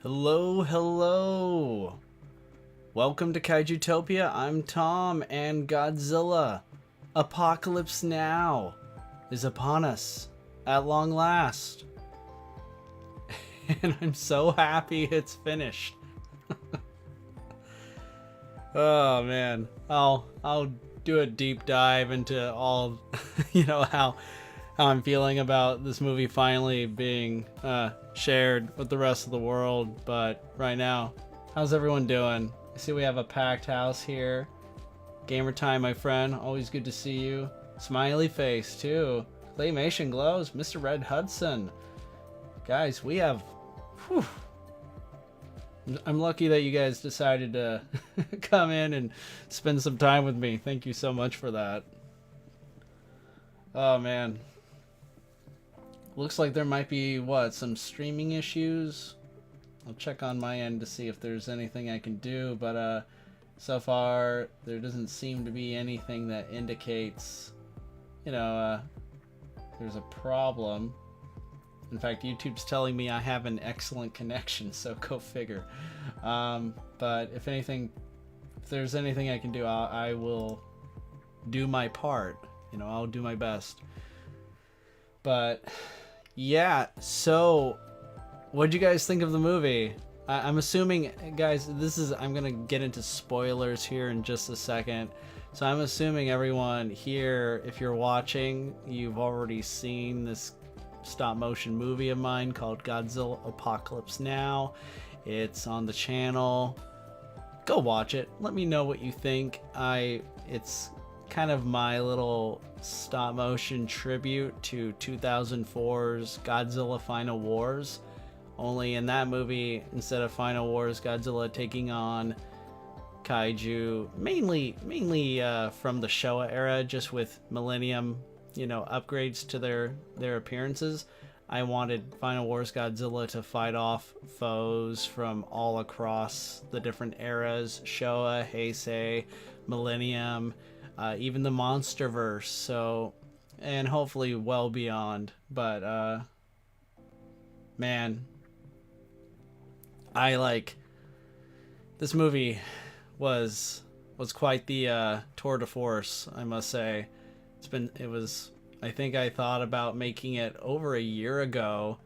Hello, hello. Welcome to Kaijutopia. I'm Tom, and Godzilla. Apocalypse Now is upon us at long last. And I'm so happy it's finished. Oh man. I'll do a deep dive into all how I'm feeling about this movie finally being shared with the rest of the world. But right now, how's everyone doing? I see we have a packed house here. Gamer time, my friend. Always good to see you. Smiley face too. Claymation glows. Mr. Red Hudson. Guys, we have. Whew, I'm lucky that you guys decided to come in and spend some time with me. Thank you so much for that. Oh man. Looks like there might be, some streaming issues? I'll check on my end to see if there's anything I can do, but so far there doesn't seem to be anything that indicates, there's a problem. In fact, YouTube's telling me I have an excellent connection, so go figure. But if there's anything I can do, I will do my part. I'll do my best. But yeah, so what'd you guys think of the movie? I'm assuming, guys, I'm gonna get into spoilers here in just a second. So I'm assuming everyone here, if you're watching, you've already seen this stop motion movie of mine called Godzilla Apocalypse Now. It's on the channel. Go watch it. Let me know what you think. It's kind of my little stop motion tribute to 2004's Godzilla Final Wars. Only in that movie, instead of Final Wars, Godzilla taking on Kaiju, mainly from the Showa era, just with Millennium, upgrades to their appearances. I wanted Final Wars Godzilla to fight off foes from all across the different eras: Showa, Heisei, Millennium, even the Monsterverse. So, and hopefully well beyond. But man, this movie was quite the tour de force, I must say. I think I thought about making it over a year ago,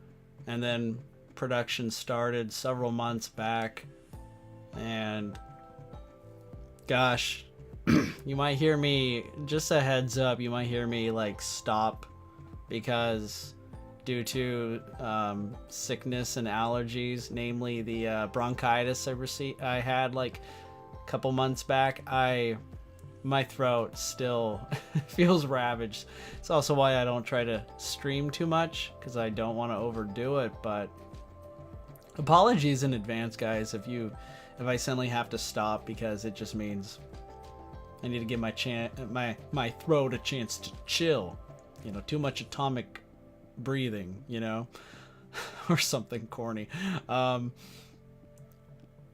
and then production started several months back. And gosh, you might hear me, just a heads up, you might hear me stop because due to sickness and allergies, namely the bronchitis I had a couple months back. My throat still feels ravaged. It's also why I don't try to stream too much, because I don't want to overdo it. But apologies in advance, guys, if I suddenly have to stop, because it just means I need to give my throat a chance to chill. Too much atomic breathing, or something corny.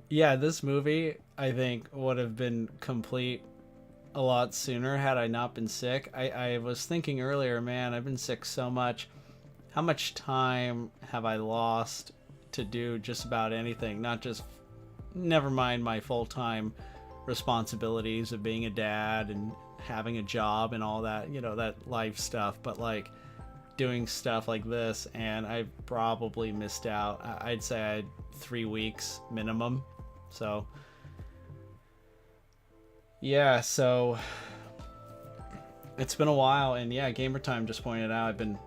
Yeah, this movie I think would have been complete a lot sooner had I not been sick. I was thinking earlier, man, I've been sick so much. How much time have I lost to do just about anything? Never mind my full-time responsibilities of being a dad and having a job and all that, that life stuff, but doing stuff like this, and I probably missed out. I'd say I had 3 weeks minimum. So yeah, so it's been a while, and yeah, Gamertime just pointed out I've been,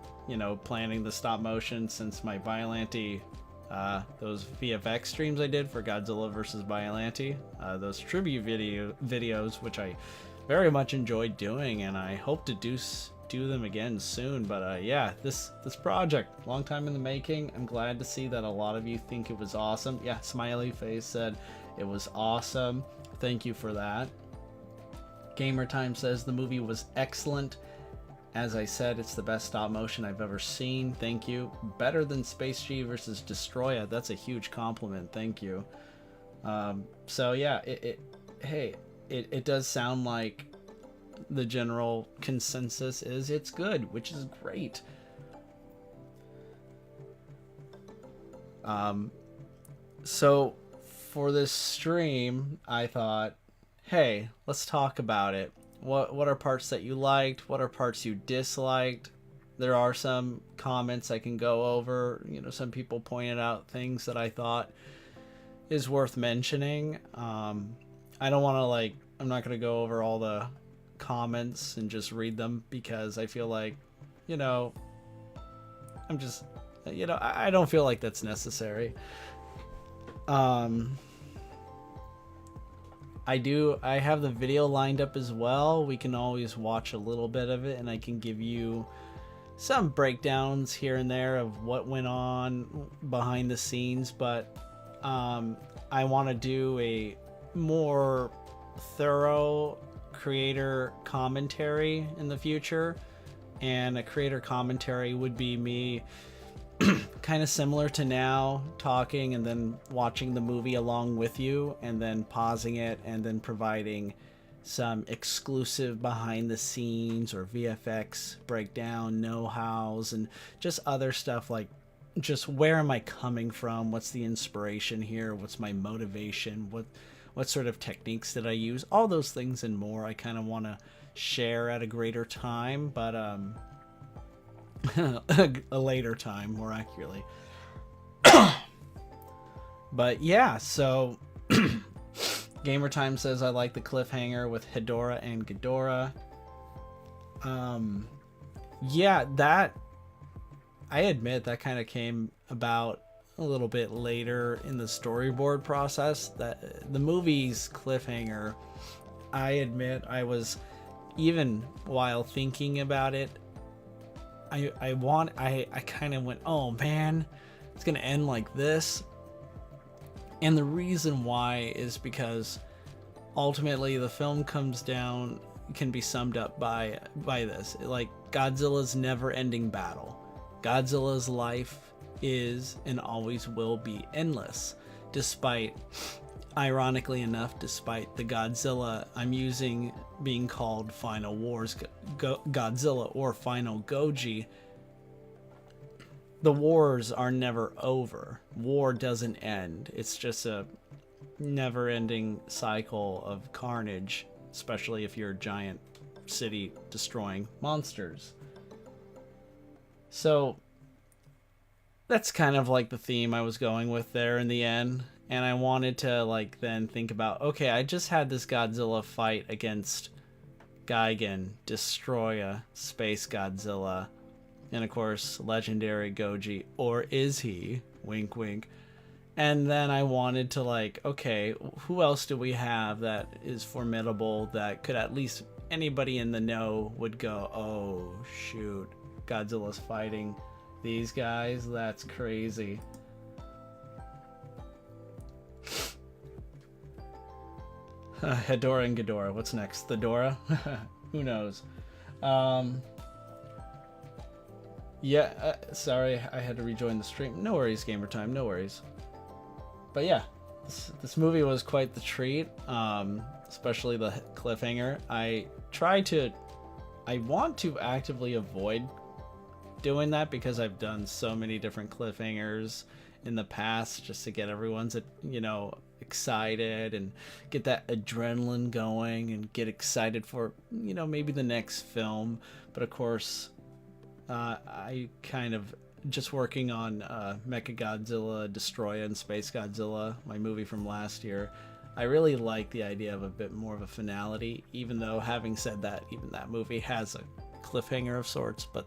planning the stop motion since my Biollante, those VFX streams I did for Godzilla vs. Biollante, those tribute videos, which I very much enjoyed doing, and I hope to do them again soon. But yeah, this project, long time in the making. I'm glad to see that a lot of you think it was awesome. Yeah, Smiley Face said it was awesome. Thank you for that. Gamertime says the movie was excellent. As I said, it's the best stop motion I've ever seen. Thank you. Better than Space G versus Destroya. That's a huge compliment. Thank you. So yeah, it does sound like the general consensus is it's good, which is great. So for this stream, I thought, hey, let's talk about it. What are parts that you liked? What are parts you disliked? There are some comments I can go over. You know, some people pointed out things that I thought is worth mentioning. I don't want to I'm not going to go over all the comments and just read them because I feel like, you know, I'm just, you know, I don't feel like that's necessary. I have the video lined up as well. We can always watch a little bit of it and I can give you some breakdowns here and there of what went on behind the scenes, but I want to do a more thorough creator commentary in the future, and a creator commentary would be me kind of similar to now, talking and then watching the movie along with you and then pausing it and then providing some exclusive behind the scenes or VFX breakdown know-hows and just other stuff, like just where am I coming from, what's the inspiration here, what's my motivation, what sort of techniques did I use, all those things and more I kind of want to share at a greater time, but a later time, more accurately. But yeah, so Gamertime says I like the cliffhanger with Hedora and Ghidorah. Yeah, that, I admit that kind of came about a little bit later in the storyboard process. That the movie's cliffhanger, I admit I was, even while thinking about it, I kind of went, oh man, it's gonna end like this. And the reason why is because ultimately the film can be summed up by this. Like, Godzilla's never-ending battle. Godzilla's life is and always will be endless, despite, ironically enough, despite the Godzilla I'm using being called Final Wars Godzilla or Final Goji. The wars are never over. War doesn't end. It's just a never-ending cycle of carnage, especially if you're a giant city destroying monsters. So that's kind of like the theme I was going with there in the end. And I wanted to then think about, okay, I just had this Godzilla fight against Gigan, Destroya, Space Godzilla, and of course legendary Goji, or is he? Wink wink. And then I wanted to okay, who else do we have that is formidable, that could at least anybody in the know would go, oh shoot, Godzilla's fighting these guys? That's crazy. Hedora and Ghidorah. What's next? Thedora? Who knows? Yeah, sorry, I had to rejoin the stream. No worries, gamer time. No worries. But yeah, this movie was quite the treat, especially the cliffhanger. I want to actively avoid doing that because I've done so many different cliffhangers in the past just to get everyone's, excited and get that adrenaline going and get excited for, maybe the next film. But of course, I kind of just working on Mechagodzilla, Destroya, and Space Godzilla, my movie from last year. I really like the idea of a bit more of a finality, even though, having said that, even that movie has a cliffhanger of sorts, but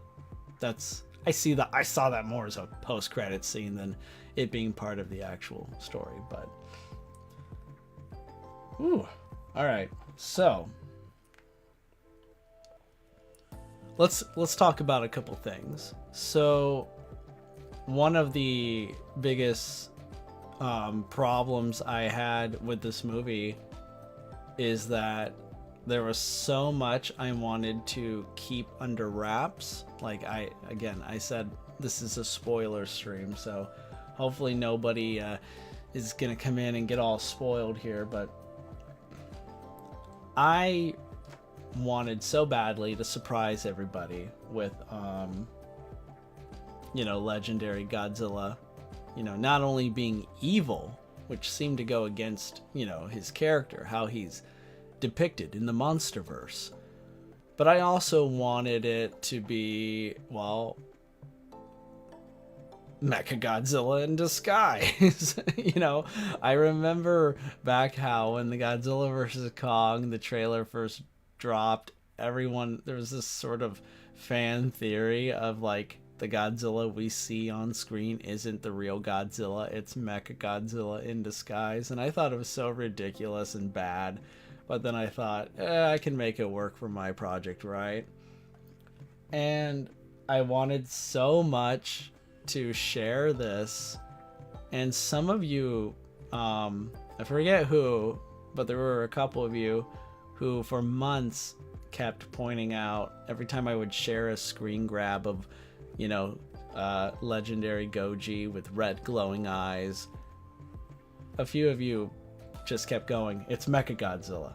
I saw that more as a post-credit scene than it being part of the actual story. But all right, so let's talk about a couple things. So one of the biggest problems I had with this movie is that there was so much I wanted to keep under wraps. I said this is a spoiler stream, so hopefully nobody is gonna come in and get all spoiled here, but I wanted so badly to surprise everybody with legendary Godzilla, not only being evil, which seemed to go against, his character, how he's depicted in the Monsterverse. But I also wanted it to be, well, Mechagodzilla in disguise. I remember back how when the Godzilla vs. Kong, the trailer first dropped, there was this sort of fan theory of like the Godzilla we see on screen isn't the real Godzilla, it's Mechagodzilla in disguise. And I thought it was so ridiculous and bad. But then I thought, I can make it work for my project, right? And I wanted so much to share this. And some of you, I forget who, but there were a couple of you who for months kept pointing out every time I would share a screen grab of, legendary Goji with red glowing eyes. A few of you just kept going, it's Mechagodzilla.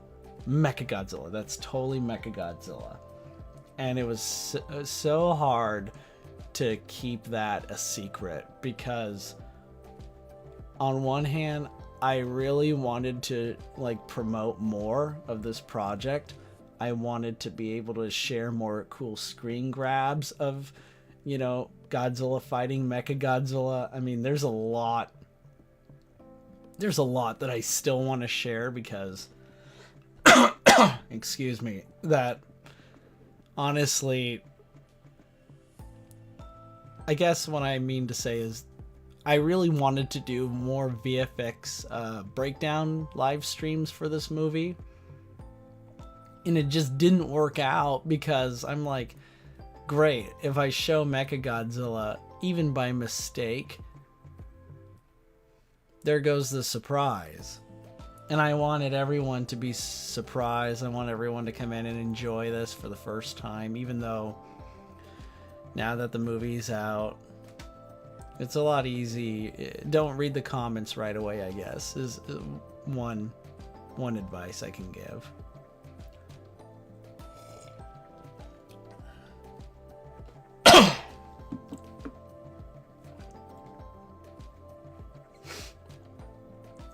Mechagodzilla. That's totally Mechagodzilla. And it was so hard to keep that a secret because on one hand, I really wanted to promote more of this project. I wanted to be able to share more cool screen grabs of, Godzilla fighting Mechagodzilla. I mean, there's a lot that I still want to share because excuse me, that honestly, I guess what I mean to say is I really wanted to do more VFX breakdown live streams for this movie. And it just didn't work out because I'm like, great, if I show Mechagodzilla, even by mistake, there goes the surprise. And I wanted everyone to be surprised. I want everyone to come in and enjoy this for the first time, even though now that the movie's out, it's a lot easy. Don't read the comments right away, I guess, is one advice I can give.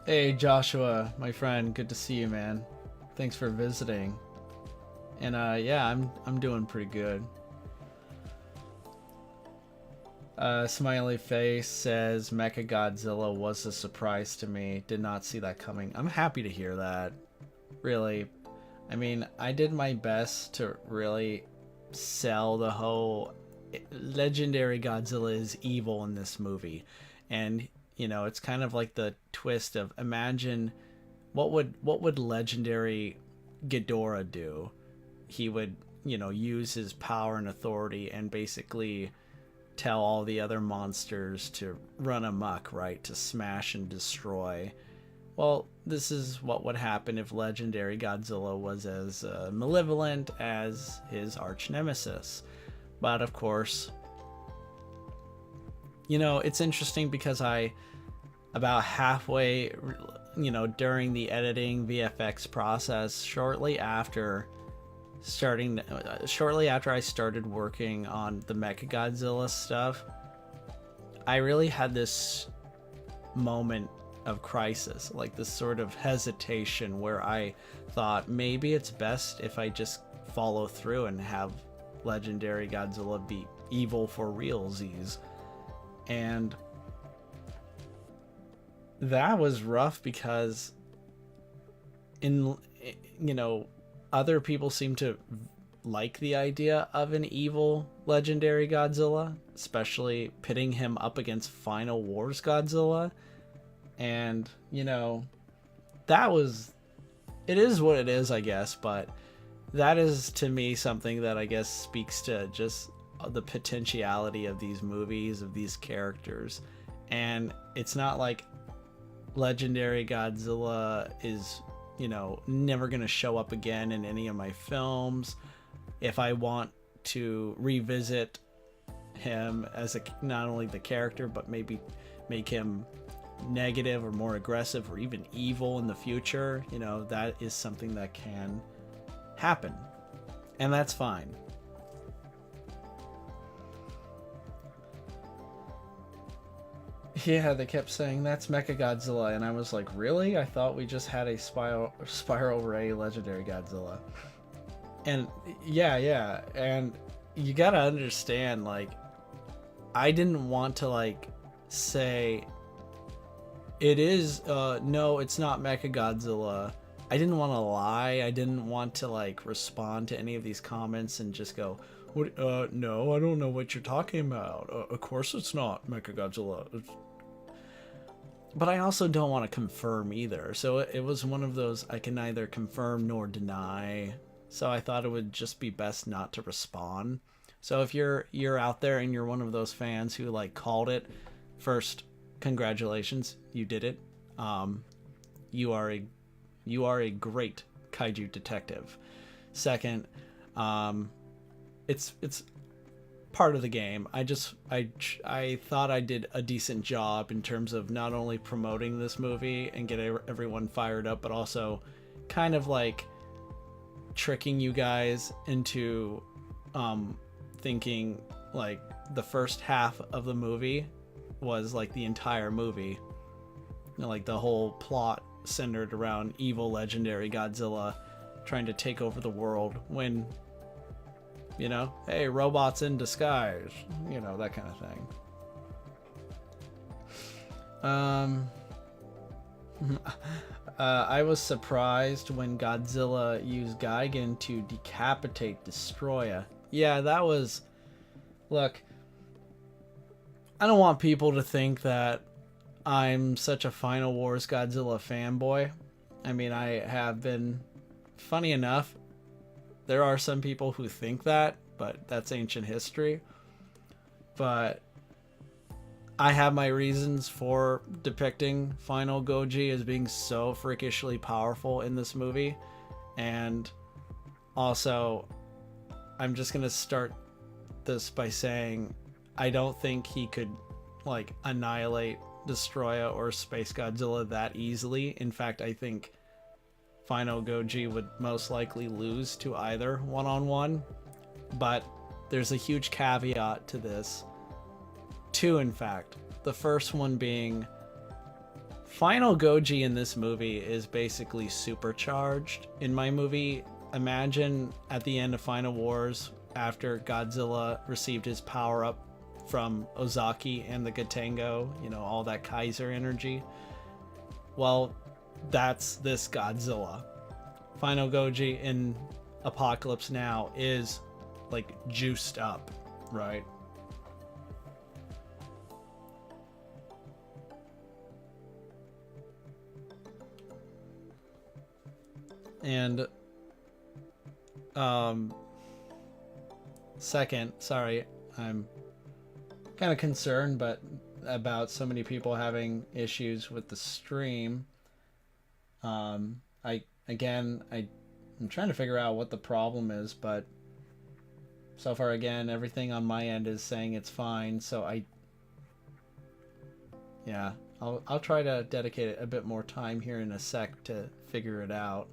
Hey Joshua, my friend, good to see you, man. Thanks for visiting. And yeah, I'm doing pretty good. Smiley face says Mechagodzilla was a surprise to me. Did not see that coming. I'm happy to hear that. Really. I mean, I did my best to really sell the whole legendary Godzilla is evil in this movie. And it's kind of like the twist of imagine what would legendary Ghidorah do? He would, use his power and authority and basically tell all the other monsters to run amok, right? To smash and destroy. Well, this is what would happen if legendary Godzilla was as malevolent as his arch nemesis. But of course, it's interesting because about halfway, during the editing VFX process, shortly after I started working on the Mechagodzilla stuff, I really had this moment of crisis, like this sort of hesitation where I thought maybe it's best if I just follow through and have legendary Godzilla be evil for realsies. And that was rough because other people seem to like the idea of an evil legendary Godzilla, especially pitting him up against Final Wars Godzilla. And it is what it is, I guess, but that is to me something that I guess speaks to just the potentiality of these movies, of these characters. And it's not like legendary Godzilla is, never going to show up again in any of my films. If I want to revisit him as not only the character, but maybe make him negative or more aggressive or even evil in the future, that is something that can happen. And that's fine. Yeah, they kept saying that's Mechagodzilla, and I was like, really? I thought we just had a Spiral Ray Legendary Godzilla. And yeah, and you gotta understand, like, I didn't want to like say it is. No, it's not Mechagodzilla. I didn't want to lie. I didn't want to like respond to any of these comments and just go, "What? No, I don't know what you're talking about. Of course, it's not Mechagodzilla." But I also don't want to confirm either. So it was one of those I can neither confirm nor deny. So I thought it would just be best not to respond. So if you're out there and you're one of those fans who like called it, first, congratulations, you did it. You are a great kaiju detective. Second, it's part of the game. I thought I did a decent job in terms of not only promoting this movie and get everyone fired up, but also kind of like tricking you guys into thinking like the first half of the movie was like the entire movie. You know, like the whole plot centered around evil legendary Godzilla trying to take over the world when, you know, hey, robots in disguise, you know, that kind of thing. I was surprised when Godzilla used Gigan to decapitate Destroya. Yeah, that was... Look, I don't want people to think that I'm such a Final Wars Godzilla fanboy. I mean, I have been... Funny enough, there are some people who think that, but that's ancient history. But I have my reasons for depicting Final Goji as being so freakishly powerful in this movie. And also, I'm just going to start this by saying I don't think he could like annihilate Destroya or Space Godzilla that easily. In fact, I think Final Goji would most likely lose to either one-on-one. But there's a huge caveat to this. Two, in fact. The first one being Final Goji in this movie is basically supercharged. In my movie, imagine at the end of Final Wars, after Godzilla received his power-up from Ozaki and the Gatengo, you know, all that Kaiser energy. Well, that's this Godzilla. Final Goji in Apocalypse Now is like juiced up, right? And second, sorry, I'm kind of concerned but about so many people having issues with the stream. I'm trying to figure out what the problem is, but so far, again, everything on my end is saying it's fine. So I'll try to dedicate a bit more time here in a sec to figure it out.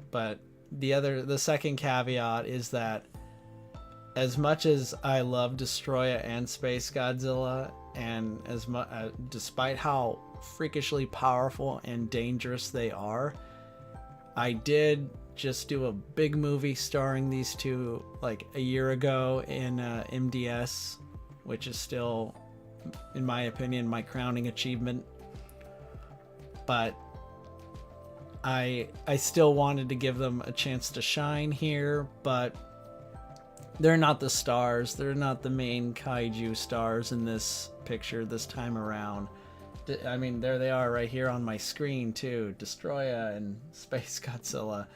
But the second caveat is that as much as I love Destroya and Space Godzilla, and despite how freakishly powerful and dangerous they are, I did just do a big movie starring these two like a year ago in MDS, which is still, in my opinion, my crowning achievement. But I still wanted to give them a chance to shine here, but they're not the stars. They're not the main kaiju stars in this picture this time around. I mean, there they are right here on my screen too. Destroya and Space Godzilla.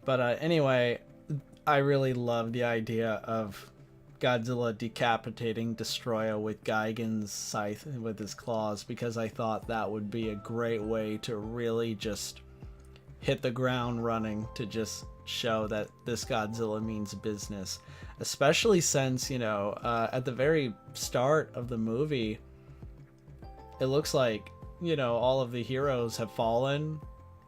But anyway, I really love the idea of Godzilla decapitating Destroya with Gigan's scythe with his claws, because I thought that would be a great way to really just hit the ground running, to just show that this Godzilla means business. Especially since, you know, at the very start of the movie, it looks like, you know, all of the heroes have fallen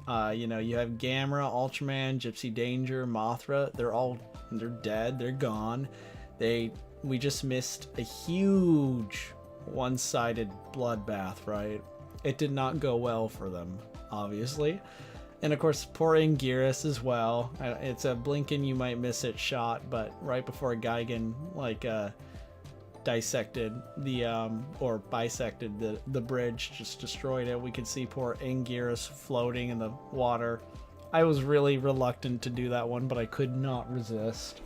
You know, you have Gamera, Ultraman, Gypsy Danger, Mothra. They're dead. They're gone. We just missed a huge one-sided bloodbath, right? It did not go well for them, obviously. And of course, poor Anguirus as well. It's a blink and you might miss it shot, but right before Gigan dissected the or bisected the bridge, just destroyed it, we could see poor Anguirus floating in the water. I was really reluctant to do that one, but I could not resist.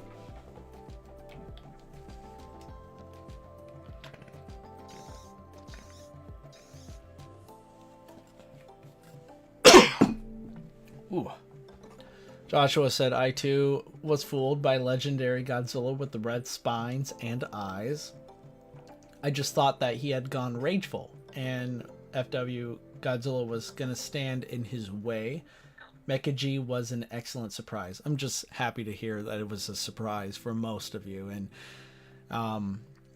Ooh. Joshua said, I too was fooled by legendary Godzilla with the red spines and eyes. I just thought that he had gone rageful and FW Godzilla was going to stand in his way. Mecha G was an excellent surprise. I'm just happy to hear that it was a surprise for most of you. And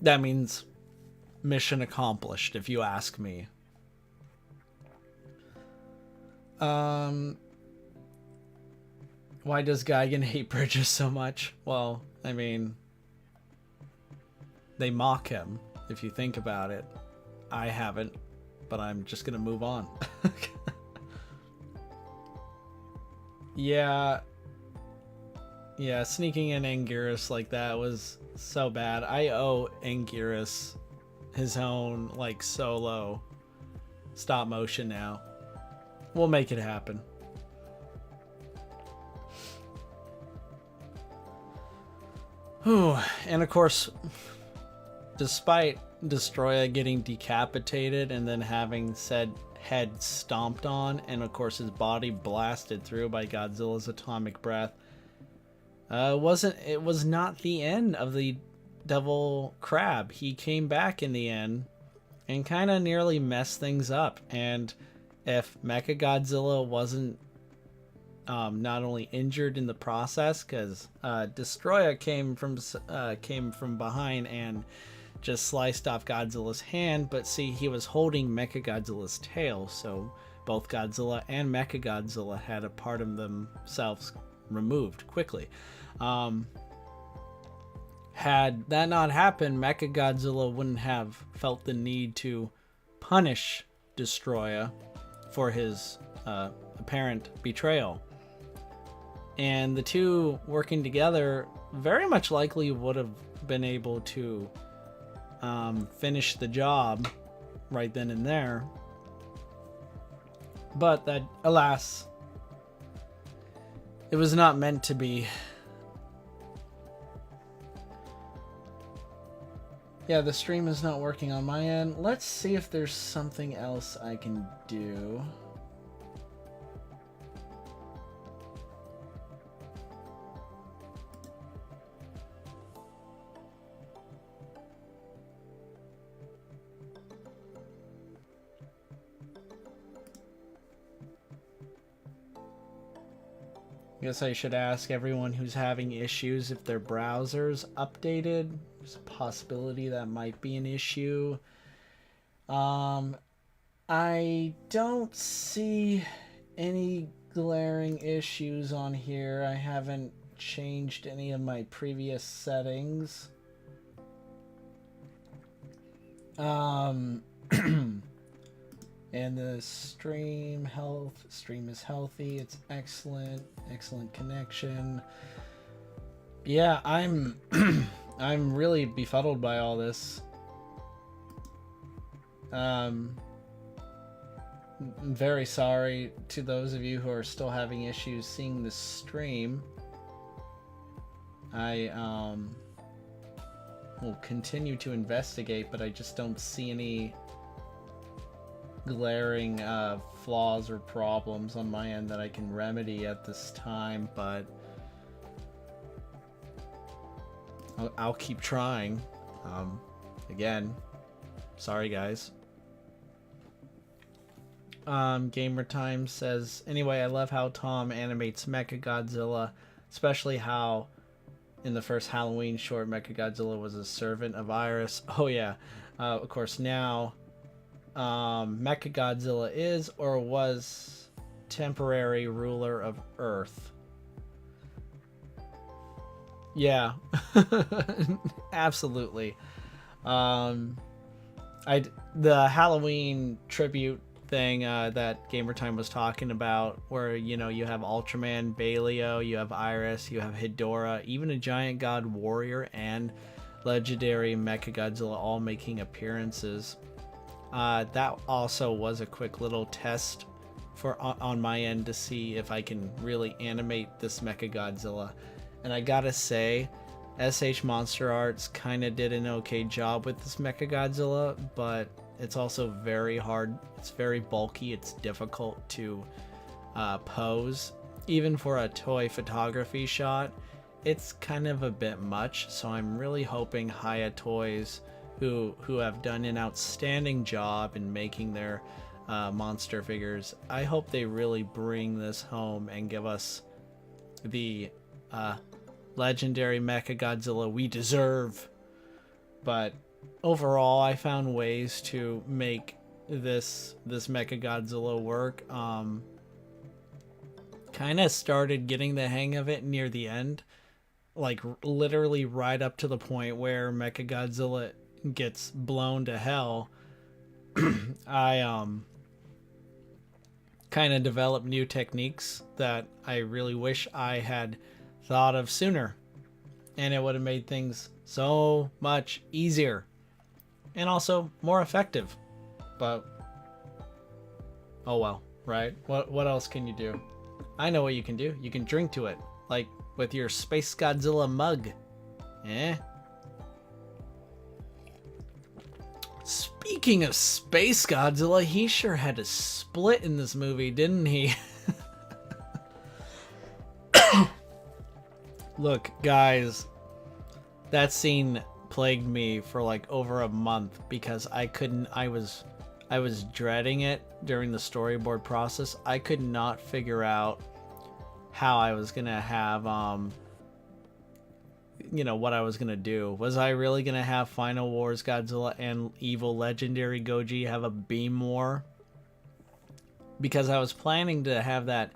that means mission accomplished, if you ask me. Why does Gigan hate bridges so much? Well, I mean, they mock him, if you think about it. I haven't, but I'm just gonna move on. Yeah, sneaking in Anguirus like that was so bad. I owe Anguirus his own, like, solo stop motion now. We'll make it happen. Whew. And of course, despite Destroya getting decapitated and then having said head stomped on, and of course his body blasted through by Godzilla's atomic breath, it was not the end of the Devil Crab. He came back in the end and kind of nearly messed things up. And if Mechagodzilla wasn't not only injured in the process, because Destroya came from behind and just sliced off Godzilla's hand, but see, he was holding Mechagodzilla's tail, so both Godzilla and Mechagodzilla had a part of themselves removed quickly. Had that not happened, Mechagodzilla wouldn't have felt the need to punish Destroya for his apparent betrayal. And the two working together very much likely would have been able to finish the job right then and there. But that, alas, it was not meant to be. Yeah, the stream is not working on my end. Let's see if there's something else I can do. I guess I should ask everyone who's having issues if their browser's updated. There's a possibility that might be an issue. I don't see any glaring issues on here. I haven't changed any of my previous settings. And the stream is healthy. It's excellent connection. Yeah, I'm I'm really befuddled by all this. I'm very sorry to those of you who are still having issues seeing the stream. I will continue to investigate, but I just don't see any glaring flaws or problems on my end that I can remedy at this time, but I'll keep trying. Again, sorry guys. Gamer Time says, anyway, I love how Tom animates Mechagodzilla, especially how in the first Halloween short Mechagodzilla was a servant of Iris. Oh yeah, of course now Mechagodzilla is or was temporary ruler of Earth. Yeah, absolutely. The Halloween tribute thing that Gamertime was talking about, where you have Ultraman, Baleo, you have Iris, you have Hedorah, even a giant god warrior, and legendary Mechagodzilla all making appearances. That also was a quick little test on my end to see if I can really animate this Mechagodzilla. And I gotta say, SH Monster Arts kind of did an okay job with this Mechagodzilla, but it's also very hard. It's very bulky. It's difficult to pose. Even for a toy photography shot, it's kind of a bit much. So I'm really hoping Haya Toys, who have done an outstanding job in making their monster figures, I hope they really bring this home and give us the legendary Mechagodzilla we deserve. But overall, I found ways to make this Mechagodzilla work. Kind of started getting the hang of it near the end, like literally right up to the point where Mechagodzilla gets blown to hell. I kind of developed new techniques that I really wish I had thought of sooner, and it would have made things so much easier and also more effective. But oh well, right? What else can you do? I know what you can do. You can drink to it, like with your Space Godzilla mug. Speaking of Space Godzilla, he sure had to split in this movie, didn't he? Look, guys, that scene plagued me for like over a month because I was dreading it during the storyboard process. I could not figure out how I was gonna have what I was gonna do. Was I really gonna have Final Wars Godzilla and Evil Legendary Goji have a beam war? Because I was planning to have that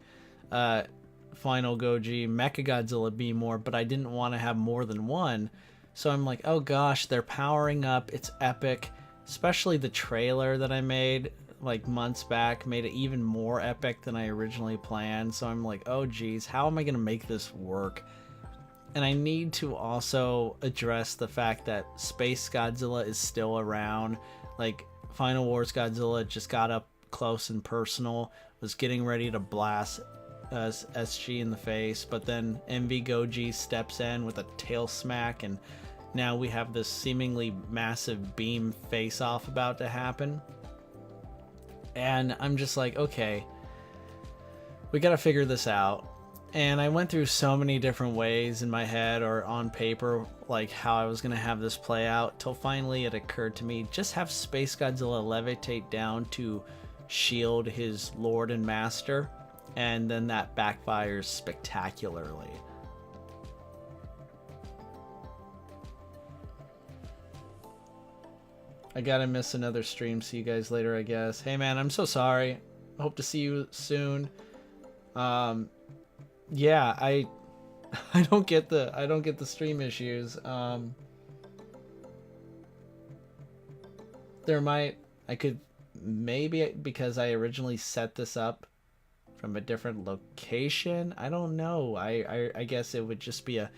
Final Goji Mechagodzilla beam war, but I didn't want to have more than one. So I'm like, oh gosh, they're powering up. It's epic. Especially the trailer that I made like months back made it even more epic than I originally planned. So I'm like, oh geez, how am I gonna make this work? And I need to also address the fact that Space Godzilla is still around. Like, Final Wars Godzilla just got up close and personal, was getting ready to blast SG in the face, but then MV Goji steps in with a tail smack, and now we have this seemingly massive beam face-off about to happen. And I'm just like, okay, we gotta figure this out. And I went through so many different ways in my head or on paper, like how I was going to have this play out, till finally it occurred to me, just have Space Godzilla levitate down to shield his lord and master, and then that backfires spectacularly. I gotta miss another stream. See you guys later, I guess. Hey man, I'm so sorry. Hope to see you soon. Yeah, I don't get the stream issues. I could maybe, because I originally set this up from a different location. I don't know. I guess it would just be a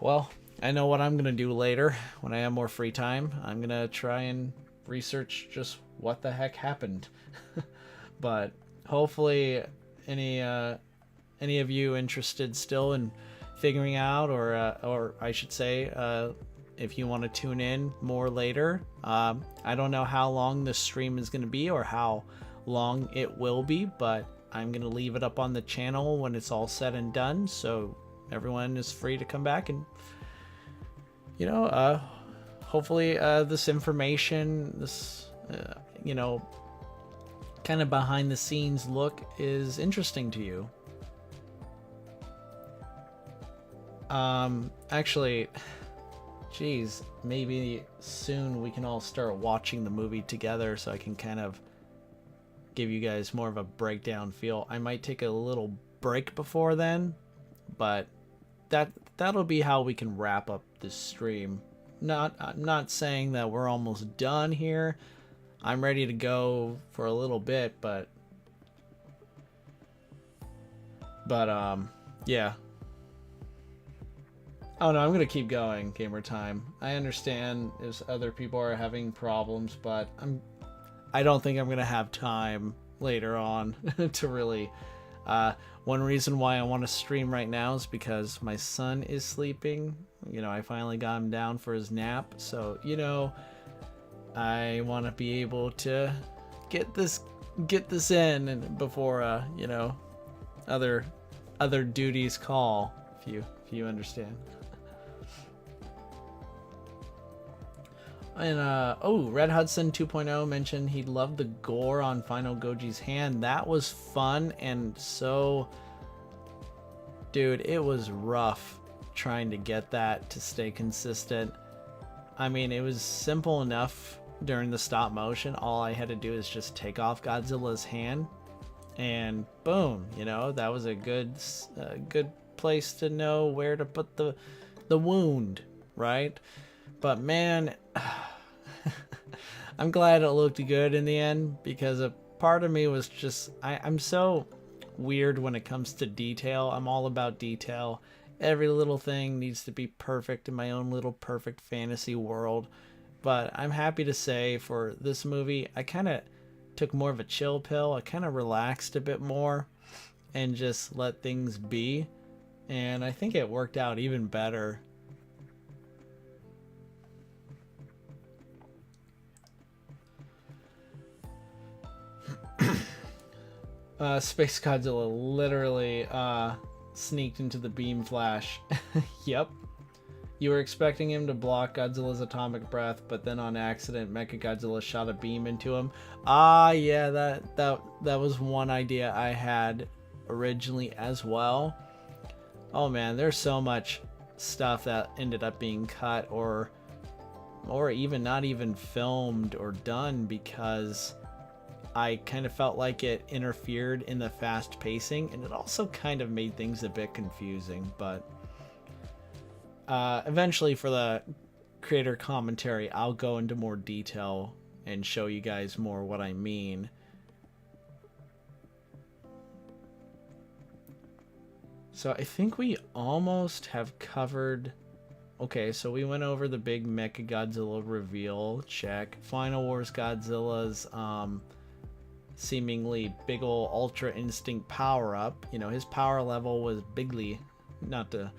well, I know what I'm gonna do later when I have more free time. I'm gonna try and research just what the heck happened. But hopefully any of you interested still in figuring out, or I should say, if you want to tune in more later. I don't know how long this stream is going to be or how long it will be, but I'm going to leave it up on the channel when it's all said and done, so everyone is free to come back and, hopefully this information, this, kind of behind the scenes look is interesting to you. Actually, geez, maybe soon we can all start watching the movie together so I can kind of give you guys more of a breakdown feel. I might take a little break before then, but that'll be how we can wrap up this stream. I'm not saying that we're almost done here. I'm ready to go for a little bit, but yeah. Oh no, I'm gonna keep going, gamer time. I understand if other people are having problems, but I don't think I'm gonna have time later on to really. One reason why I want to stream right now is because my son is sleeping. You know, I finally got him down for his nap, so you know, I want to be able to get this in and before you know, other duties call. If you understand. And Red Hudson 2.0 mentioned he loved the gore on Final Goji's hand. That was fun, and so, dude, it was rough trying to get that to stay consistent. I mean, it was simple enough during the stop motion. All I had to do is just take off Godzilla's hand, and boom, you know, that was a good place to know where to put the wound, right? But man, I'm glad it looked good in the end, because a part of me was just, I'm so weird when it comes to detail. I'm all about detail. Every little thing needs to be perfect in my own little perfect fantasy world. But I'm happy to say for this movie, I kind of took more of a chill pill. I kind of relaxed a bit more and just let things be. And I think it worked out even better. Space Godzilla literally sneaked into the beam flash. Yep. You were expecting him to block Godzilla's atomic breath, but then on accident Mechagodzilla shot a beam into him. Yeah, that was one idea I had originally as well. Oh man, there's so much stuff that ended up being cut or even not even filmed or done because I kind of felt like it interfered in the fast pacing, and it also kind of made things a bit confusing. But eventually for the creator commentary, I'll go into more detail and show you guys more what I mean. So I think we almost have covered. Okay, so we went over the big Mechagodzilla reveal, check. Final Wars Godzilla's seemingly big ol' Ultra Instinct power-up. You know, his power level was bigly, not to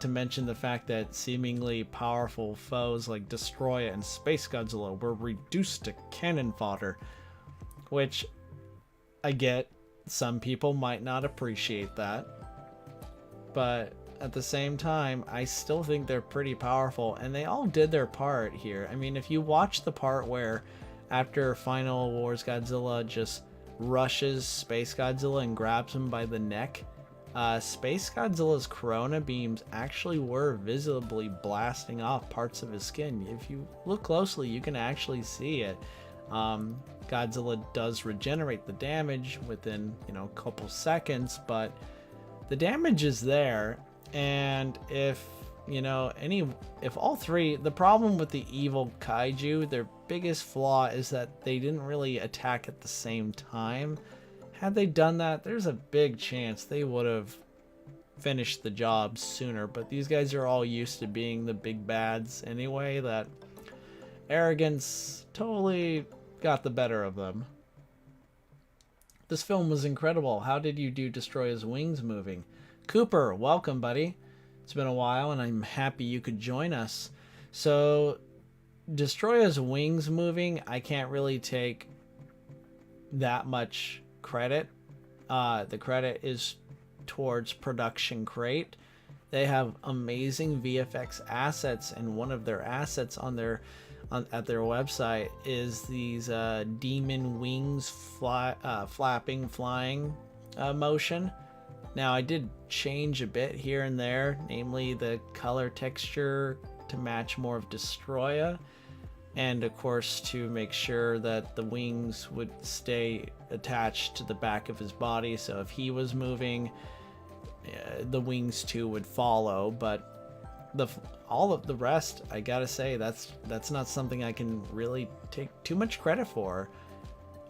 mention the fact that seemingly powerful foes like Destroyer and Space Godzilla were reduced to cannon fodder, which I get some people might not appreciate that, but at the same time, I still think they're pretty powerful, and they all did their part here. I mean, if you watch the part where after Final Wars Godzilla just rushes Space Godzilla and grabs him by the neck, Space Godzilla's corona beams actually were visibly blasting off parts of his skin. If you look closely, you can actually see it. Godzilla does regenerate the damage within, you know, a couple seconds, but the damage is there. And if, you know, if all three, the problem with the evil kaiju, their biggest flaw is that they didn't really attack at the same time. Had they done that, there's a big chance they would have finished the job sooner, but these guys are all used to being the big bads anyway. That arrogance totally got the better of them. This film was incredible. How did you do Destroyer's wings moving? Cooper, welcome, buddy. It's been a while, and I'm happy you could join us. So, Destroyer's wings moving, I can't really take that much credit. The credit is towards Production Crate. They have amazing VFX assets, and one of their assets at their website is these demon wings flapping, flying motion. Now, I did change a bit here and there, namely the color texture to match more of Destroyer. and of course to make sure that the wings would stay attached to the back of his body, so if he was moving, the wings too would follow. But all of the rest, I gotta say, that's not something I can really take too much credit for.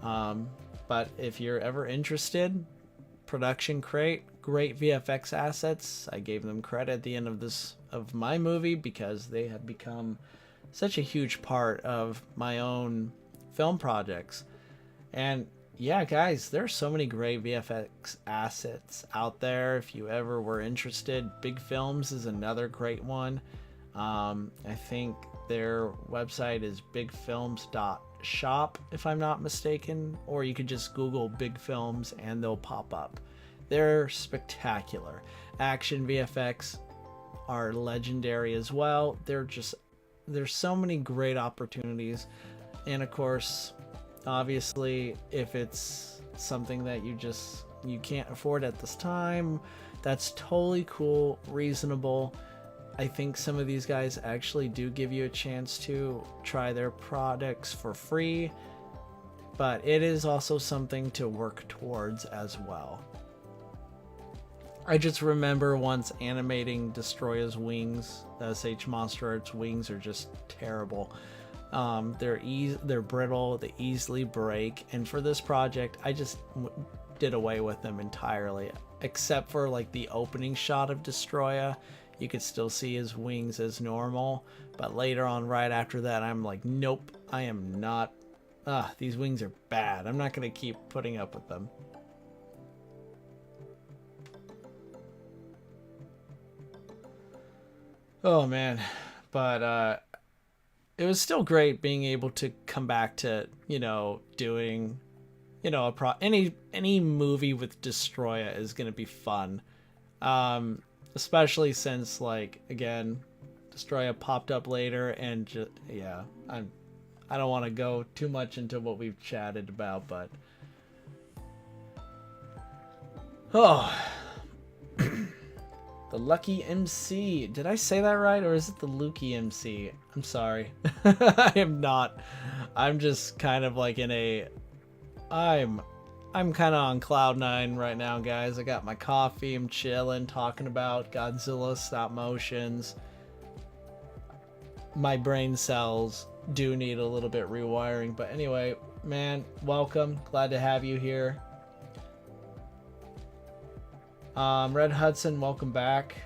But if you're ever interested, Production Crate, great VFX assets. I gave them credit at the end of my movie because they have become such a huge part of my own film projects. And yeah, guys, there's so many great VFX assets out there. If you ever were interested, Big Films is another great one. I think their website is bigfilms.shop, if I'm not mistaken, or you could just Google Big Films and they'll pop up. They're spectacular. Action VFX are legendary as well. There's so many great opportunities, and of course, obviously, if it's something that you can't afford at this time, that's totally cool, reasonable. I think some of these guys actually do give you a chance to try their products for free, but it is also something to work towards as well. I just remember once animating Destroya's wings. The SH Monster Arts wings are just terrible. They're brittle, they easily break, and for this project I just did away with them entirely, except for like the opening shot of Destroya. You could still see his wings as normal, but later on, right after that, I'm like, nope, I am not. These wings are bad. I'm not gonna keep putting up with them. Oh man, but it was still great being able to come back to, doing, any movie with Destroya is gonna be fun. Especially since, like, again, Destroya popped up later, and I don't want to go too much into what we've chatted about, but the Lucky MC. Did I say that right, or is it the Lukey MC? I'm sorry. I am not. I'm just kind of like I'm kind of on cloud nine right now, guys. I got my coffee, I'm chilling, talking about Godzilla stop motions. My brain cells do need a little bit rewiring, but anyway, man, welcome. Glad to have you here. Red Hudson, welcome back.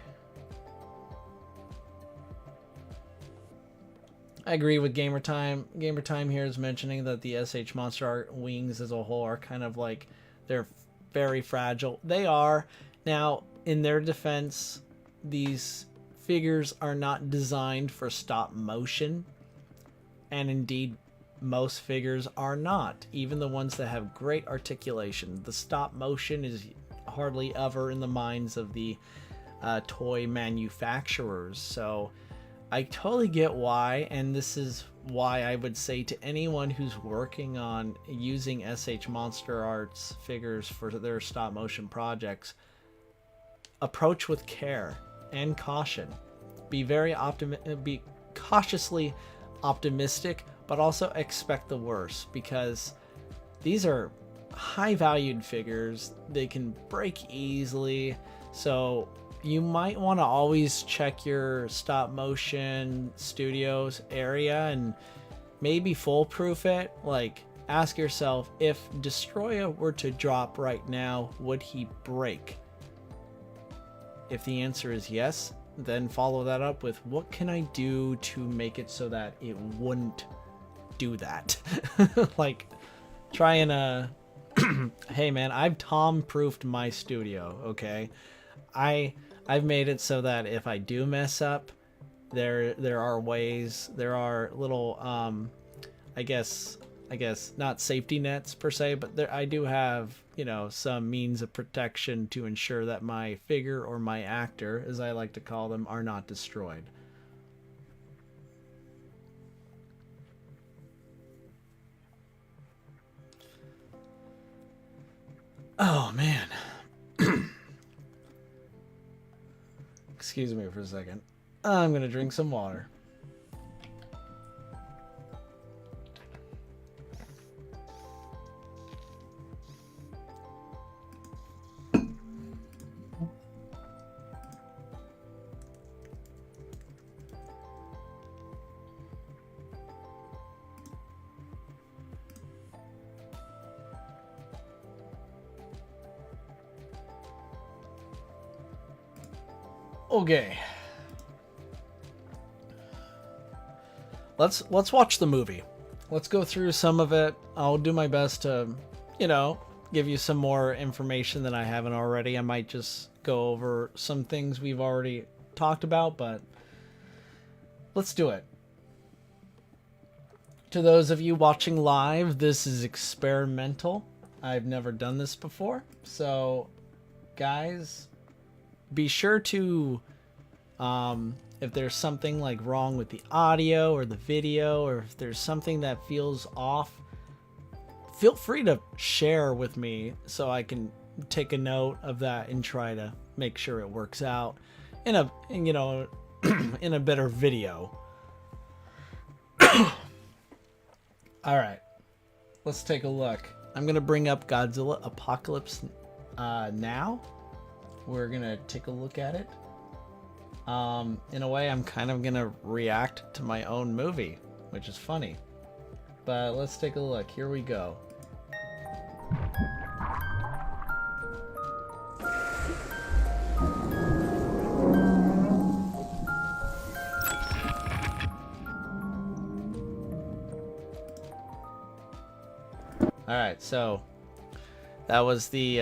I agree with Gamer Time. Gamer Time here is mentioning that the SH Monster Art wings as a whole are kind of like, they're very fragile. They are. Now, in their defense, these figures are not designed for stop motion. And indeed, most figures are not. Even the ones that have great articulation. The stop motion is hardly ever in the minds of the toy manufacturers. So I totally get why, and this is why I would say to anyone who's working on using SH Monster Arts figures for their stop motion projects, approach with care and caution. Be cautiously optimistic, but also expect the worst, because these are high valued figures. They can break easily, so you might want to always check your stop motion studios area and maybe foolproof it. Like, ask yourself, if Destroya were to drop right now, would he break? If the answer is yes, then follow that up with, what can I do to make it so that it wouldn't do that? Like, try and hey man, I've Tom-proofed my studio, okay? I've made it so that if I do mess up, there are ways, there are little I guess not safety nets per se, but I do have, some means of protection to ensure that my figure or my actor, as I like to call them, are not destroyed. Oh man. Excuse me for a second. I'm gonna drink some water. Okay. Let's watch the movie. Let's go through some of it. I'll do my best to, give you some more information that I haven't already. I might just go over some things we've already talked about, but let's do it. To those of you watching live, this is experimental. I've never done this before. So, guys, be sure to, if there's something like wrong with the audio or the video, or if there's something that feels off, feel free to share with me so I can take a note of that and try to make sure it works out in a, in a better video. All right, let's take a look. I'm gonna bring up Godzilla Apocalypse now. We're gonna take a look at it. In a way, I'm kind of gonna react to my own movie, which is funny. But let's take a look. Here we go. Alright, so that was the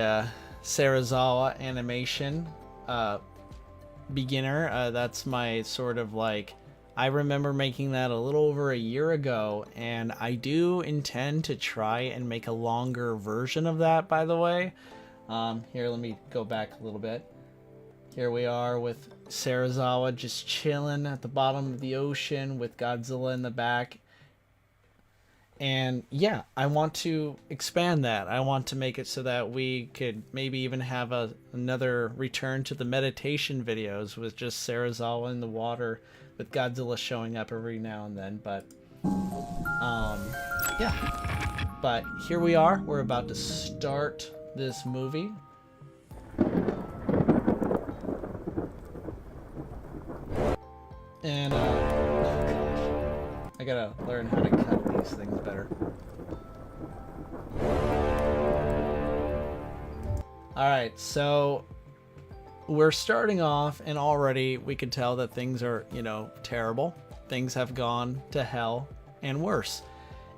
Serizawa animation beginner. That's my sort of like, I remember making that a little over a year ago, and I do intend to try and make a longer version of that, by the way. Here, let me go back a little bit. Here we are with Serizawa just chilling at the bottom of the ocean with Godzilla in the back. And yeah, I want to expand that. I want to make it so that we could maybe even have another return to the meditation videos with just Serizawa in the water with Godzilla showing up every now and then. But yeah, but here we are. We're about to start this movie. And I gotta learn how to cut these things better. Alright, so we're starting off, and already we can tell that things are, terrible. Things have gone to hell and worse.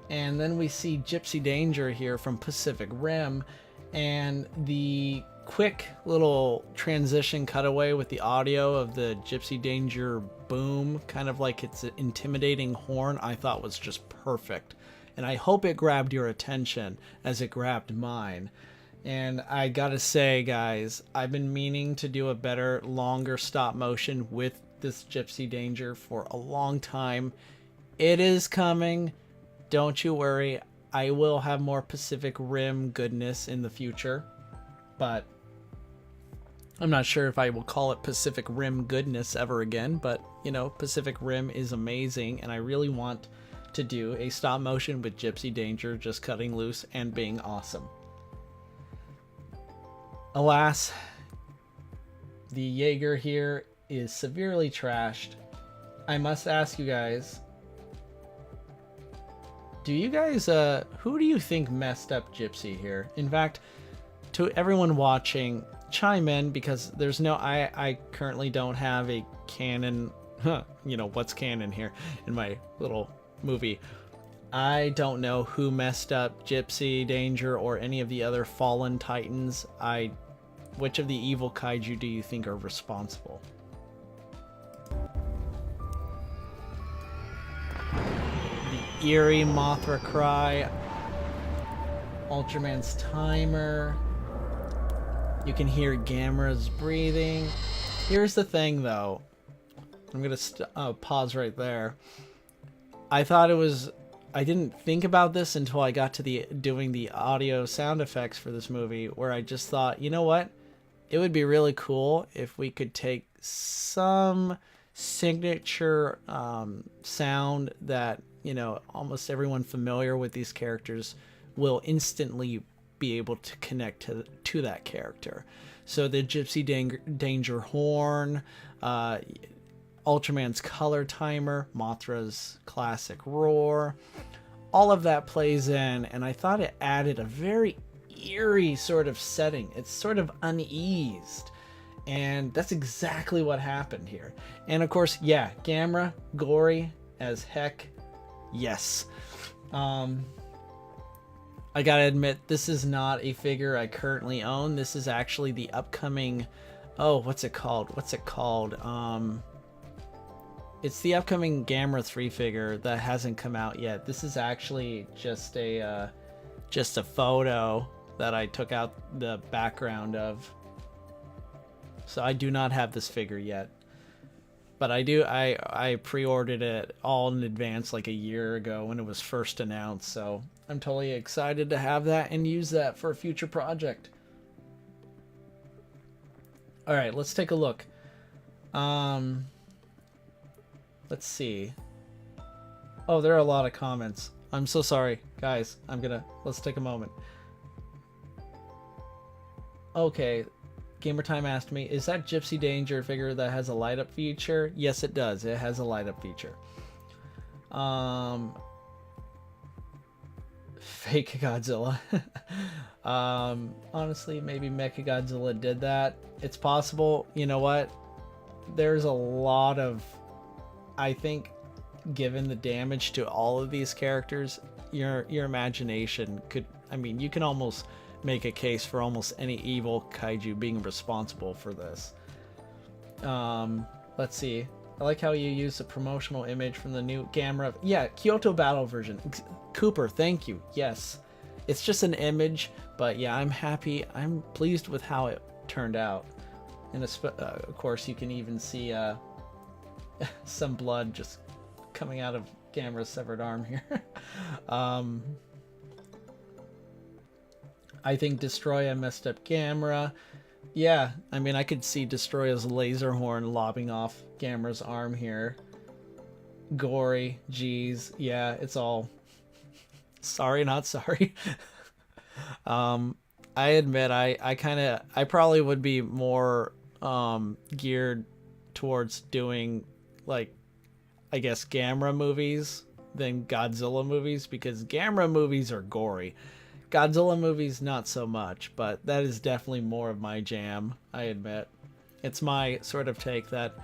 And then we see Gypsy Danger here from Pacific Rim, and the quick little transition cutaway with the audio of the Gypsy Danger boom, kind of like its intimidating horn, I thought was just perfect. And I hope it grabbed your attention as it grabbed mine. And I gotta say, guys, I've been meaning to do a better, longer stop motion with this Gypsy Danger for a long time. It is coming. Don't you worry. I will have more Pacific Rim goodness in the future. But I'm not sure if I will call it Pacific Rim goodness ever again. But, Pacific Rim is amazing. And I really want to do a stop motion with Gypsy Danger just cutting loose and being awesome. Alas, the Jaeger here is severely trashed. I must ask you guys, do you guys, who do you think messed up Gypsy here? In fact, to everyone watching, chime in, because there's no, I currently don't have a canon, what's canon here in my little movie. I don't know who messed up Gypsy Danger or any of the other fallen titans. Which of the evil kaiju do you think are responsible? The eerie Mothra cry, Ultraman's timer. You can hear Gamera's breathing. Here's the thing, though. I'm gonna pause right there. I didn't think about this until I got to doing the audio sound effects for this movie, where I just thought, you know what? It would be really cool if we could take some signature sound that, almost everyone familiar with these characters will instantly be able to connect to that character. So the Gypsy Danger horn, Ultraman's color timer, Mothra's classic roar, all of that plays in, and I thought it added a very eerie sort of setting. It's sort of uneased, And that's exactly what happened here. And of course, yeah, Gamera, gory as heck. Yes. I gotta admit, this is not a figure I currently own. This is actually the upcoming, oh, what's it called? It's the upcoming Gamera 3 figure that hasn't come out yet. This is actually just a photo that I took out the background of. So I do not have this figure yet. But I pre-ordered it all in advance like a year ago when it was first announced. So I'm totally excited to have that and use that for a future project. All right, let's take a look. Let's see. Oh, there are a lot of comments. I'm so sorry, guys. Let's take a moment. Okay. Gamer Time asked me, is that Gypsy Danger figure that has a light up feature? Yes, it does. It has a light up feature. Fake Godzilla. Honestly, maybe Mechagodzilla did that. It's possible. You know what? There's a lot of, I think, given the damage to all of these characters, your imagination could, I mean, you can almost make a case for almost any evil kaiju being responsible for this. Let's see. I like how you use the promotional image from the new Gamera. Yeah, Kyoto Battle version. Cooper, thank you. Yes. It's just an image, but yeah, I'm happy. I'm pleased with how it turned out. And of course, you can even see some blood just coming out of Gamera's severed arm here. I think Destroya messed up Gamera. Yeah, I mean, I could see Destroya's laser horn lobbing off Gamera's arm here. Gory, geez, yeah, it's all sorry, not sorry. I admit, I probably would be more geared towards doing, like, I guess Gamera movies than Godzilla movies, because Gamera movies are gory. Godzilla movies, not so much, but that is definitely more of my jam, I admit. It's my sort of take that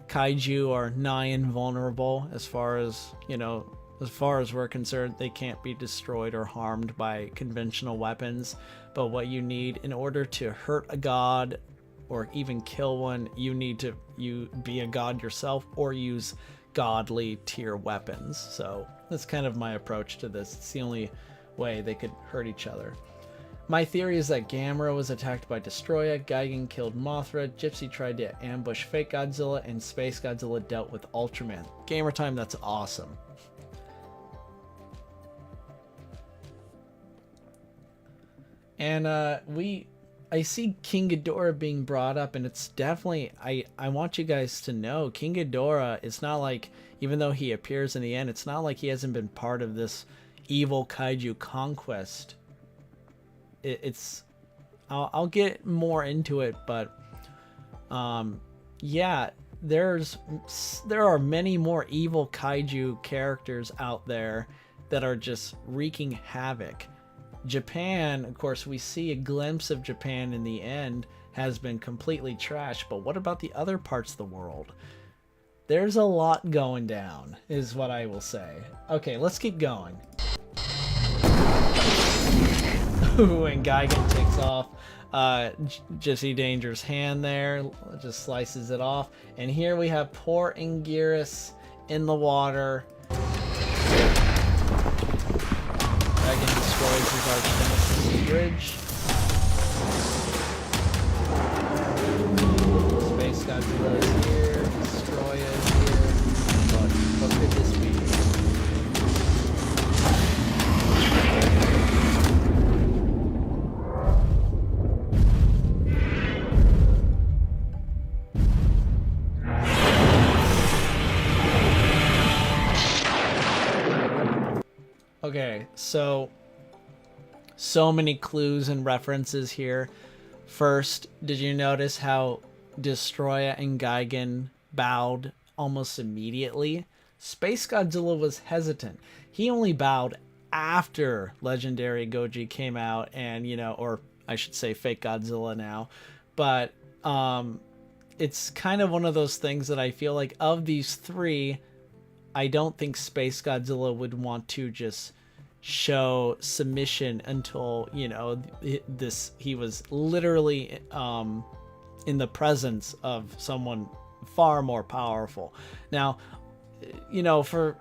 kaiju are nigh invulnerable as far as, you know, as far as we're concerned. They can't be destroyed or harmed by conventional weapons, but what you need in order to hurt a god or even kill one, you need to be a god yourself or use godly tier weapons. So that's kind of my approach to this. It's the only way they could hurt each other. My theory is that Gamera was attacked by Destroya, Gigan killed Mothra, Gypsy tried to ambush Fake Godzilla, and Space Godzilla dealt with Ultraman. Gamer Time, that's awesome. And I see King Ghidorah being brought up, and it's definitely, I want you guys to know, King Ghidorah, it's not like, even though he appears in the end, it's not like he hasn't been part of this evil kaiju conquest. I'll get more into it, but yeah, there are many more evil kaiju characters out there that are just wreaking havoc. Japan, of course, we see a glimpse of Japan in the end, has been completely trashed, but what about the other parts of the world? There's a lot going down, is what I will say. Okay, let's keep going. Ooh, and Gigan takes off Gypsy Danger's hand there, just slices it off. And here we have poor Anguirus in the water. Gigan destroys his arch-nemesis bridge. Space Godzilla is here, Destroya is here. What could this be? Okay, so many clues and references here. First, did you notice how Destroya and Gigan bowed almost immediately? Space Godzilla was hesitant. He only bowed after Legendary Goji came out and, you know, or I should say Fake Godzilla now. But It's kind of one of those things that I feel like of these three, I don't think Space Godzilla would want to just show submission until, you know, he was literally in the presence of someone far more powerful. Now, you know, for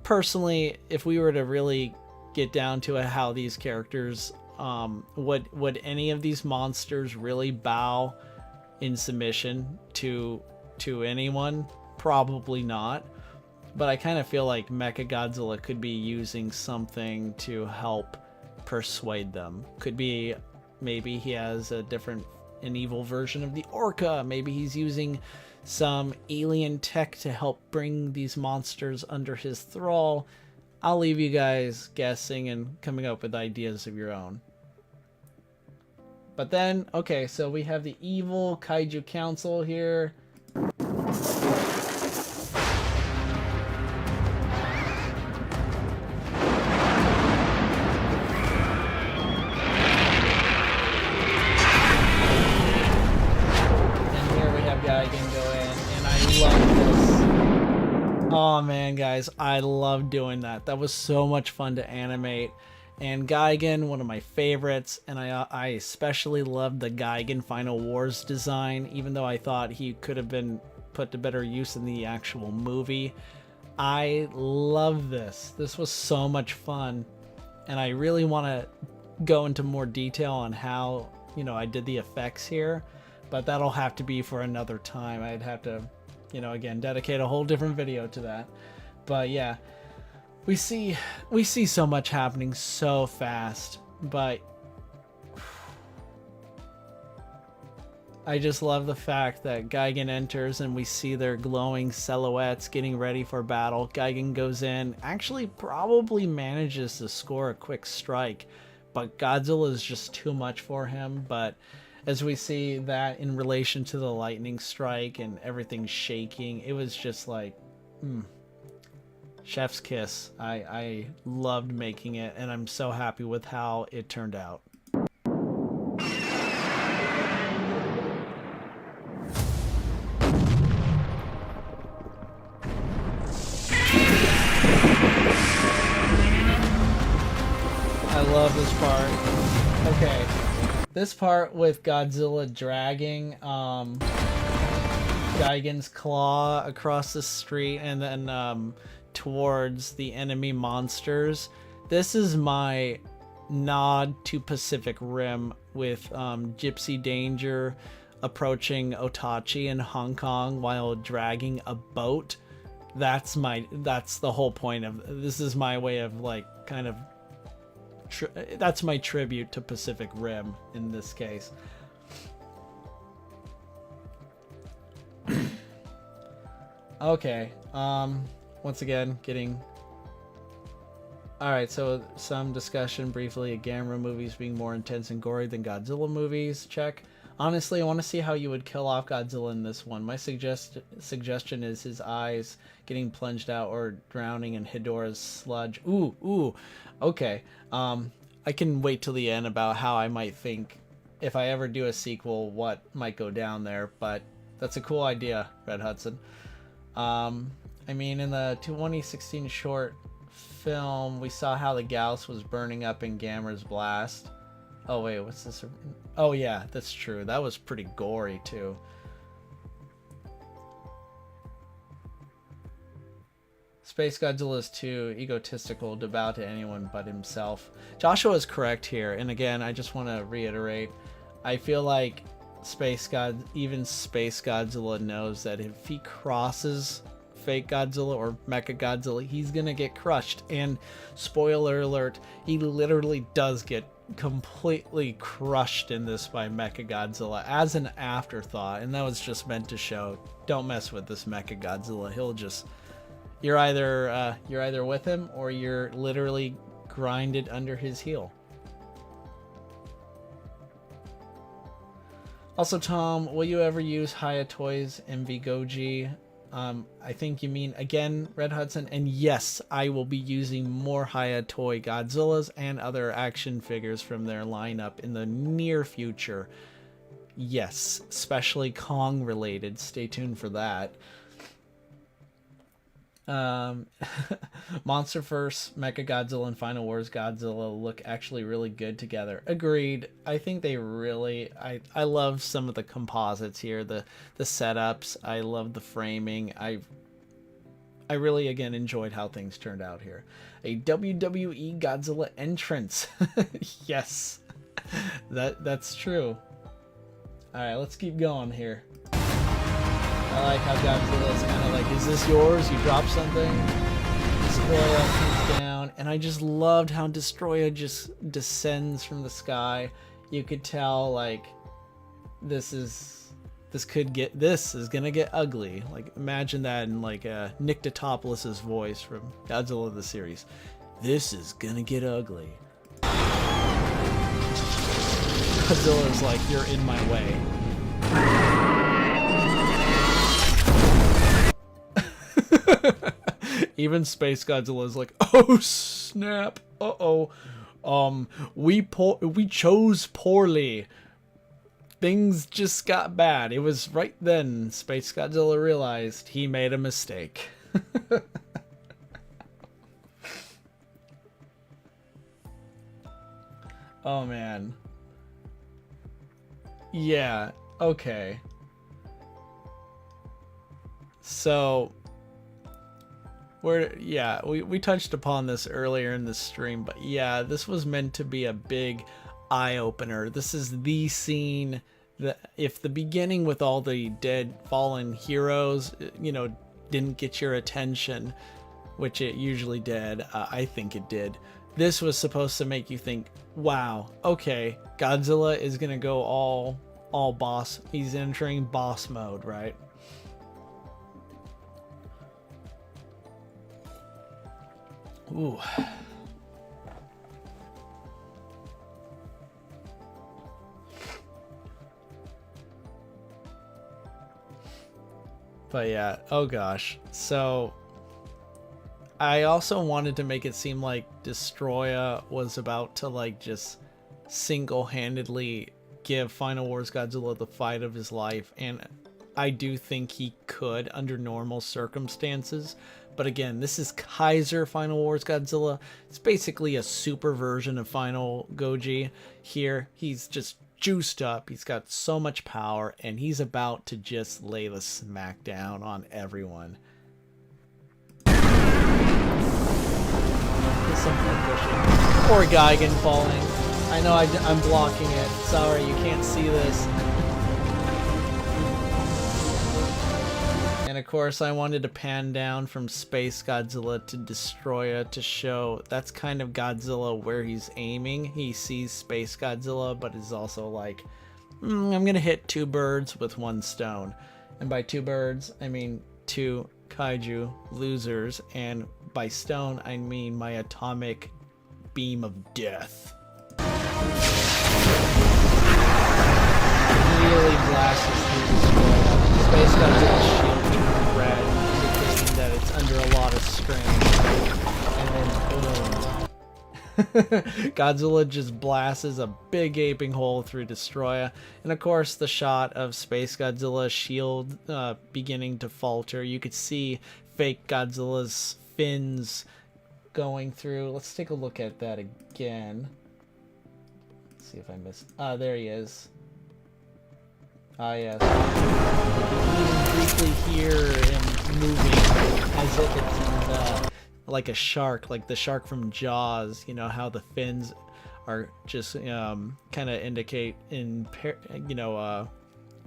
personally, if we were to really get down to it, how these characters, would any of these monsters really bow in submission to anyone? Probably not. But I kind of feel like Mechagodzilla could be using something to help persuade them. Could be maybe he has an evil version of the Orca. Maybe he's using some alien tech to help bring these monsters under his thrall. I'll leave you guys guessing and coming up with ideas of your own. But then, okay, so we have the evil Kaiju Council here. Oh man, guys, I love doing that. That was so much fun to animate. And Gigan, one of my favorites, and I especially loved the Gigan Final Wars design, even though I thought he could have been put to better use in the actual movie. I love this. This was so much fun, and I really want to go into more detail on how, you know, I did the effects here, but that'll have to be for another time. I'd have to, you know, again, dedicate a whole different video to that. But yeah, we see so much happening so fast, but I just love the fact that Gigan enters and we see their glowing silhouettes getting ready for battle. Gigan goes in, actually probably manages to score a quick strike, but Godzilla is just too much for him. But as we see that in relation to the lightning strike and everything shaking, it was just like, chef's kiss. I loved making it, and I'm so happy with how it turned out. I love this part. Okay. This part with Godzilla dragging Gigan's claw across the street and then towards the enemy monsters. This is my nod to Pacific Rim with Gypsy Danger approaching Otachi in Hong Kong while dragging a boat. That's the whole point of this. Is my way of like kind of that's my tribute to Pacific Rim in this case. Okay, once again getting alright, so some discussion briefly of Gamera movies being more intense and gory than Godzilla movies. Check. Honestly, I want to see how you would kill off Godzilla in this one. My suggestion is his eyes getting plunged out or drowning in Hedorah's sludge. Ooh, okay. I can wait till the end about how I might think, if I ever do a sequel, what might go down there, but that's a cool idea, Red Hudson. I mean, in the 2016 short film, we saw how the Gauss was burning up in Gamera's blast. Oh wait, what's this? Oh yeah, that's true. That was pretty gory too. Space Godzilla is too egotistical to bow to anyone but himself. Joshua is correct here, and again, I just want to reiterate, I feel like even Space Godzilla knows that if he crosses fake Godzilla or Mecha Godzilla, he's gonna get crushed. And spoiler alert, he literally does get completely crushed in this by Mecha Godzilla as an afterthought, and that was just meant to show, don't mess with this Mecha Godzilla. He'll just, you're either with him or you're literally grinded under his heel. Also, Tom, will you ever use Hayatoy's MV Goji? I think you mean, again, Red Hudson, and yes, I will be using more Hayatoy Godzillas and other action figures from their lineup in the near future. Yes, especially Kong related. Stay tuned for that. Monsterverse, Mechagodzilla, and Final Wars Godzilla look actually really good together. Agreed. I think they really. I love some of the composites here, the setups. I love the framing. I really again enjoyed how things turned out here. A WWE Godzilla entrance. Yes, that's true. All right, let's keep going here. I like how Godzilla's kind of like, is this yours? You drop something, Destroya comes down, and I just loved how Destroya just descends from the sky. You could tell like this is gonna get ugly. Like imagine that in like Nick Totopoulos' voice from Godzilla the series. This is gonna get ugly. Godzilla's like, you're in my way. Even Space Godzilla is like, oh snap, we chose poorly. Things just got bad. It was right then Space Godzilla realized he made a mistake. Oh man. Yeah, okay. So we touched upon this earlier in the stream, but yeah, this was meant to be a big eye-opener. This is the scene that if the beginning with all the dead fallen heroes, you know, didn't get your attention, which it usually did, I think it did. This was supposed to make you think, wow, okay, Godzilla is gonna go all boss. He's entering boss mode, right? Ooh. But yeah, oh gosh. So I also wanted to make it seem like Destroya was about to like just single-handedly give Final Wars Godzilla the fight of his life, and I do think he could under normal circumstances. But again, this is Kaiser Final Wars Godzilla. It's basically a super version of Final Goji. Here, he's just juiced up. He's got so much power, and he's about to just lay the smack down on everyone. Poor Gigan falling. I know I'm blocking it. Sorry, you can't see this. And of course, I wanted to pan down from Space Godzilla to Destroya to show that's kind of Godzilla where he's aiming. He sees Space Godzilla, but is also like, I'm gonna hit two birds with one stone. And by two birds, I mean two kaiju losers, and by stone, I mean my atomic beam of death. Really blasts through Destroya. Space Godzilla's shield turns red, indicating that it's under a lot of strain. And then boom. Godzilla just blasts a big gaping hole through Destroya. And of course, the shot of Space Godzilla's shield beginning to falter. You could see fake Godzilla's fins going through. Let's take a look at that again. Let's see if I missed. There he is. Yes. You can even briefly hear him moving as if it's in like a shark, like the shark from Jaws. You know how the fins are just kind of indicate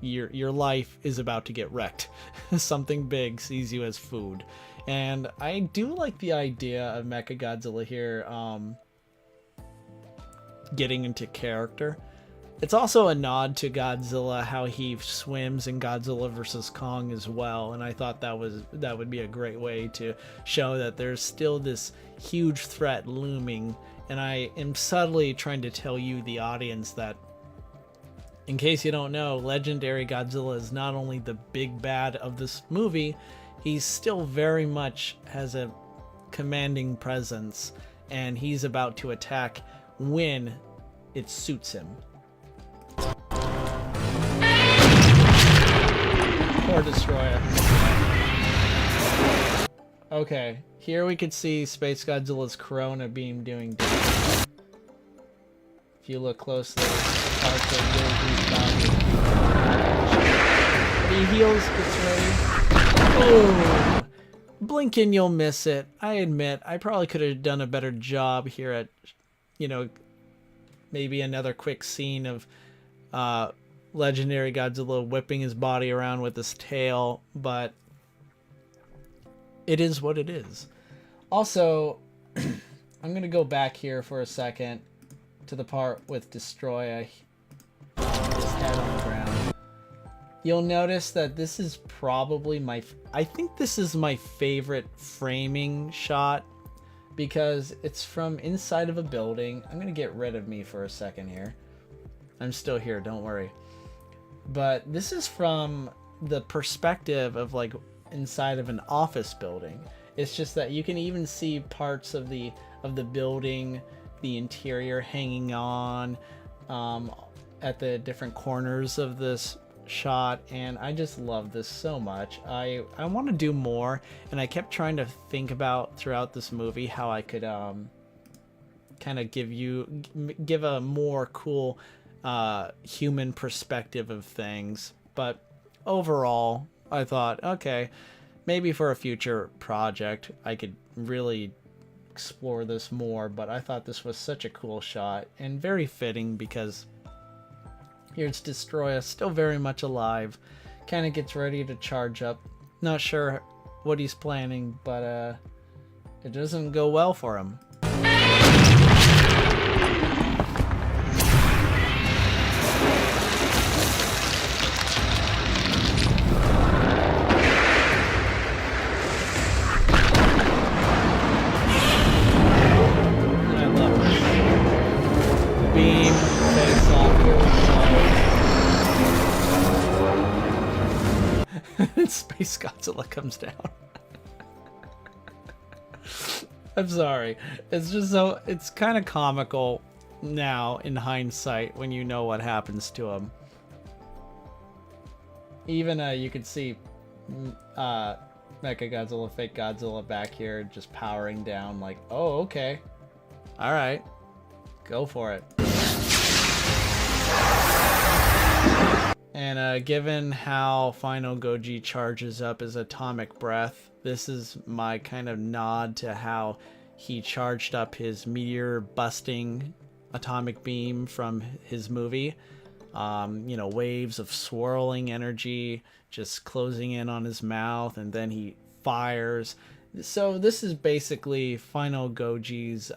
your life is about to get wrecked. Something big sees you as food. And I do like the idea of Mechagodzilla here getting into character. It's also a nod to Godzilla, how he swims in Godzilla vs. Kong as well, and I thought that would be a great way to show that there's still this huge threat looming. And I am subtly trying to tell you, the audience, that in case you don't know, legendary Godzilla is not only the big bad of this movie, he still very much has a commanding presence, and he's about to attack when it suits him. Poor Destroyer. Okay, here we could see Space Godzilla's Corona Beam doing damage. If you look closely, parts of Yogi's body. He heals, gets ready. Oh! Blink and you'll miss it. I admit, I probably could have done a better job here at, you know, maybe another quick scene of legendary Godzilla whipping his body around with his tail, but it is what it is. Also, I'm going to go back here for a second to the part with Destroyer, his head on the ground. You'll notice that this is probably I think this is my favorite framing shot because it's from inside of a building. I'm going to get rid of me for a second here. I'm still here, don't worry. But this is from the perspective of like inside of an office building. It's just that you can even see parts of the building, the interior hanging on at the different corners of this shot, and I just love this so much. I want to do more, and I kept trying to think about throughout this movie how I could kind of give a more cool human perspective of things. But overall, I thought, okay, maybe for a future project I could really explore this more, but I thought this was such a cool shot and very fitting because here's Destroyer, still very much alive, kind of gets ready to charge up. Not sure what he's planning, but it doesn't go well for him. Space Godzilla comes down. I'm sorry. It's just so, it's kind of comical now in hindsight when you know what happens to him. Even you could see Mecha Godzilla, Fake Godzilla back here just powering down like, oh, okay. Alright. Go for it. And given how Final Goji charges up his atomic breath, this is my kind of nod to how he charged up his meteor-busting atomic beam from his movie. You know, waves of swirling energy just closing in on his mouth, and then he fires. So this is basically Final Goji's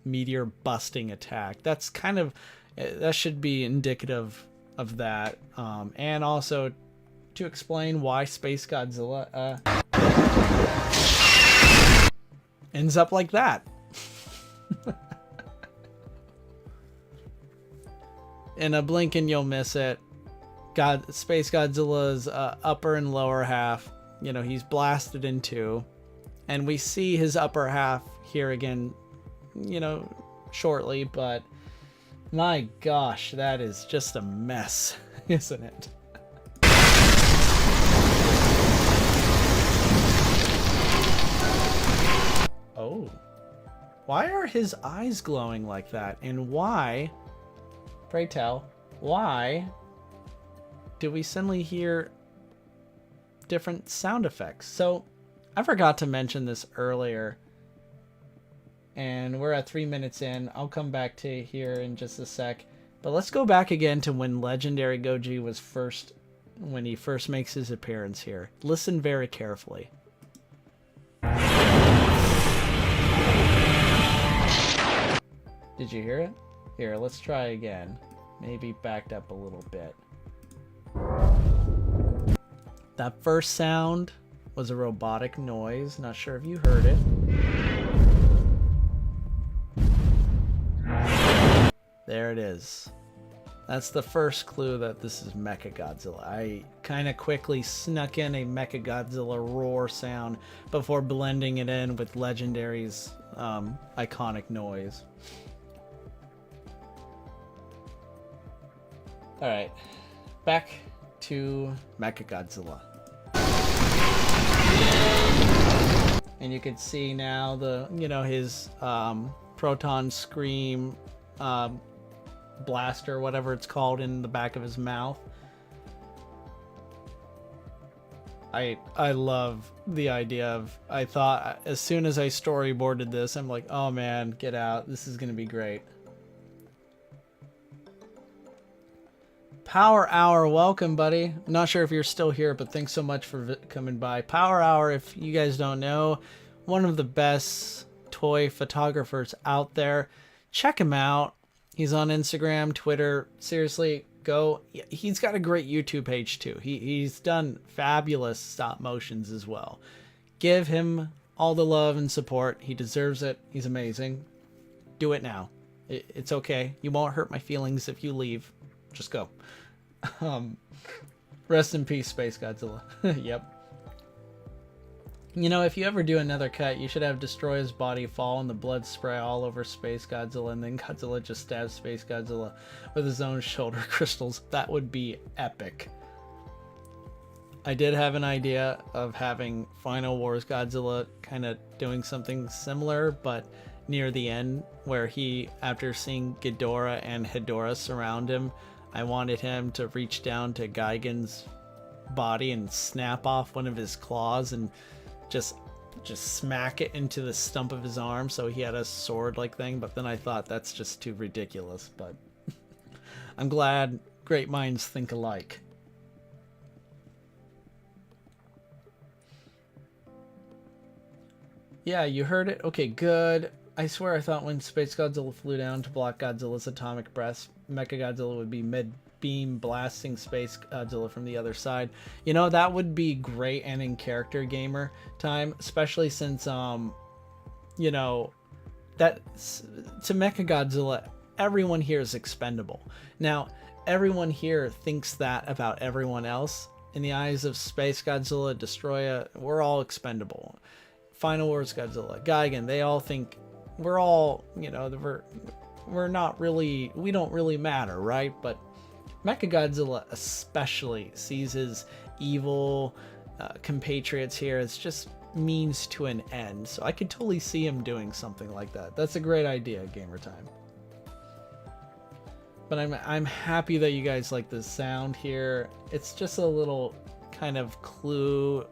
meteor-busting attack. That's kind of, that should be indicative of that, and also to explain why Space Godzilla ends up like that. In a blink and you'll miss it. Space Godzilla's upper and lower half, you know, he's blasted in two, and we see his upper half here again, you know, shortly, but my gosh, that is just a mess, isn't it? Oh. Why are his eyes glowing like that? And why, pray tell, why do we suddenly hear different sound effects? So, I forgot to mention this earlier. And we're at 3 minutes in. I'll come back to here in just a sec. But let's go back again to when Legendary Goji was when he first makes his appearance here. Listen very carefully. Did you hear it? Here, let's try again. Maybe backed up a little bit. That first sound was a robotic noise. Not sure if you heard it. There it is. That's the first clue that this is Mecha Godzilla. I kind of quickly snuck in a Mecha Godzilla roar sound before blending it in with Legendary's iconic noise. Alright, back to Mecha Godzilla. and you can see now the, you know, his proton scream blaster, whatever it's called, in the back of his mouth. I love the idea of, I thought as soon as I storyboarded this, I'm like, oh man, get out, this is gonna be great. Power Hour, welcome, buddy. I'm not sure if you're still here, but thanks so much for coming by. Power Hour, if you guys don't know, one of the best toy photographers out there. Check him out. He's on Instagram, Twitter. Seriously, go. He's got a great YouTube page too. He's done fabulous stop motions as well. Give him all the love and support. He deserves it. He's amazing. Do it now. It's okay. You won't hurt my feelings if you leave. Just go. Rest in peace, Space Godzilla. Yep. You know, if you ever do another cut, you should have Destroyer's body fall and the blood spray all over Space Godzilla, and then Godzilla just stabs Space Godzilla with his own shoulder crystals. That would be epic. I did have an idea of having Final Wars Godzilla kind of doing something similar, but near the end, where he, after seeing Ghidorah and Hedorah surround him, I wanted him to reach down to Gigan's body and snap off one of his claws and just smack it into the stump of his arm, so he had a sword-like thing. But then I thought that's just too ridiculous. But I'm glad great minds think alike. Yeah, you heard it? Okay, good. I swear I thought when Space Godzilla flew down to block Godzilla's atomic breath, Mechagodzilla would be mid-beam blasting Space Godzilla from the other side. You know, that would be great and in character gamer time, especially since, you know, that to Mechagodzilla, everyone here is expendable. Now, everyone here thinks that about everyone else. In the eyes of Space Godzilla, Destroyer, we're all expendable. Final Wars Godzilla, Gigan, they all think we're all, you know, we're not really, we don't really matter, right? But Mechagodzilla especially sees his evil compatriots here as just means to an end. So I could totally see him doing something like that. That's a great idea, gamer time. But I'm happy that you guys like the sound here. It's just a little kind of clue.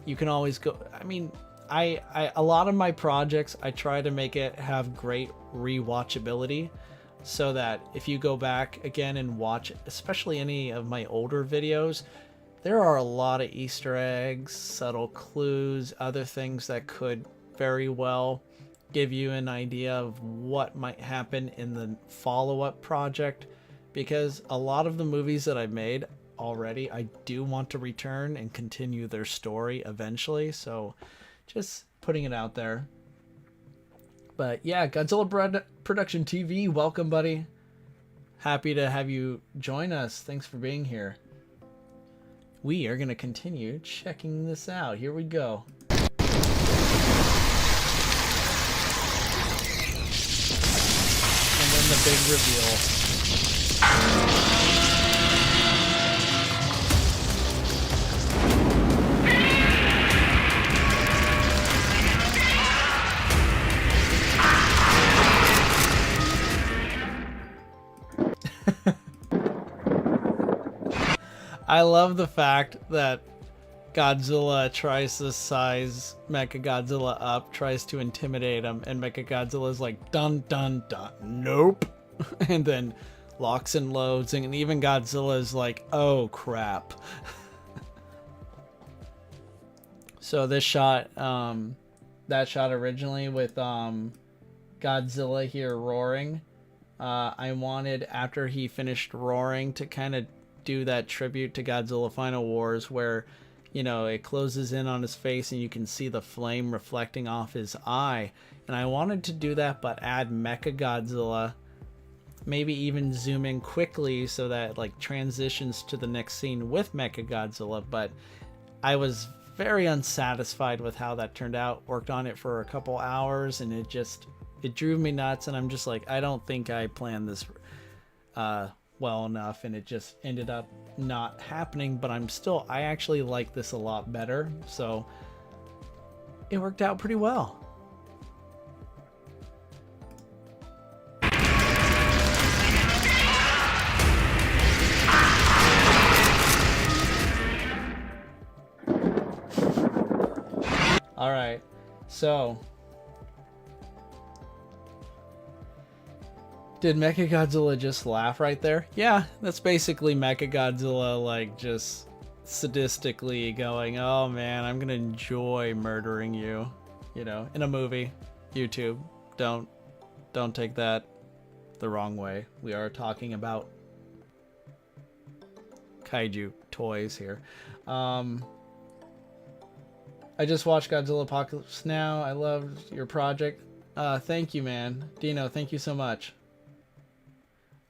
You can always go, I mean, a lot of my projects, I try to make it have great rewatchability, so that if you go back again and watch, especially any of my older videos, there are a lot of Easter eggs, subtle clues, other things that could very well give you an idea of what might happen in the follow-up project, because a lot of the movies that I've made already, I do want to return and continue their story eventually, so just putting it out there. But yeah, Godzilla Production TV, welcome, buddy. Happy to have you join us. Thanks for being here. We are going to continue checking this out. Here we go. And then the big reveal. I love the fact that Godzilla tries to size Mechagodzilla up, tries to intimidate him, and Mechagodzilla's like, dun dun dun, nope. And then locks and loads, and even Godzilla's like, oh crap. So this shot, that shot originally with Godzilla here roaring, I wanted, after he finished roaring, to kind of do that tribute to Godzilla Final Wars, where, you know, it closes in on his face and you can see the flame reflecting off his eye. And I wanted to do that, but add Mechagodzilla, maybe even zoom in quickly so that it, like, transitions to the next scene with Mechagodzilla. But I was very unsatisfied with how that turned out. Worked on it for a couple hours and it drove me nuts, and I'm just like, I don't think I planned this well enough, and it just ended up not happening. But I actually like this a lot better. So it worked out pretty well. All right, so did Mechagodzilla just laugh right there? Yeah, that's basically Mechagodzilla, like, just sadistically going, oh man, I'm gonna enjoy murdering you, you know, in a movie. YouTube, don't take that the wrong way. We are talking about kaiju toys here. I just watched Godzilla Apocalypse Now. I loved your project. Thank you, man. Dino, thank you so much.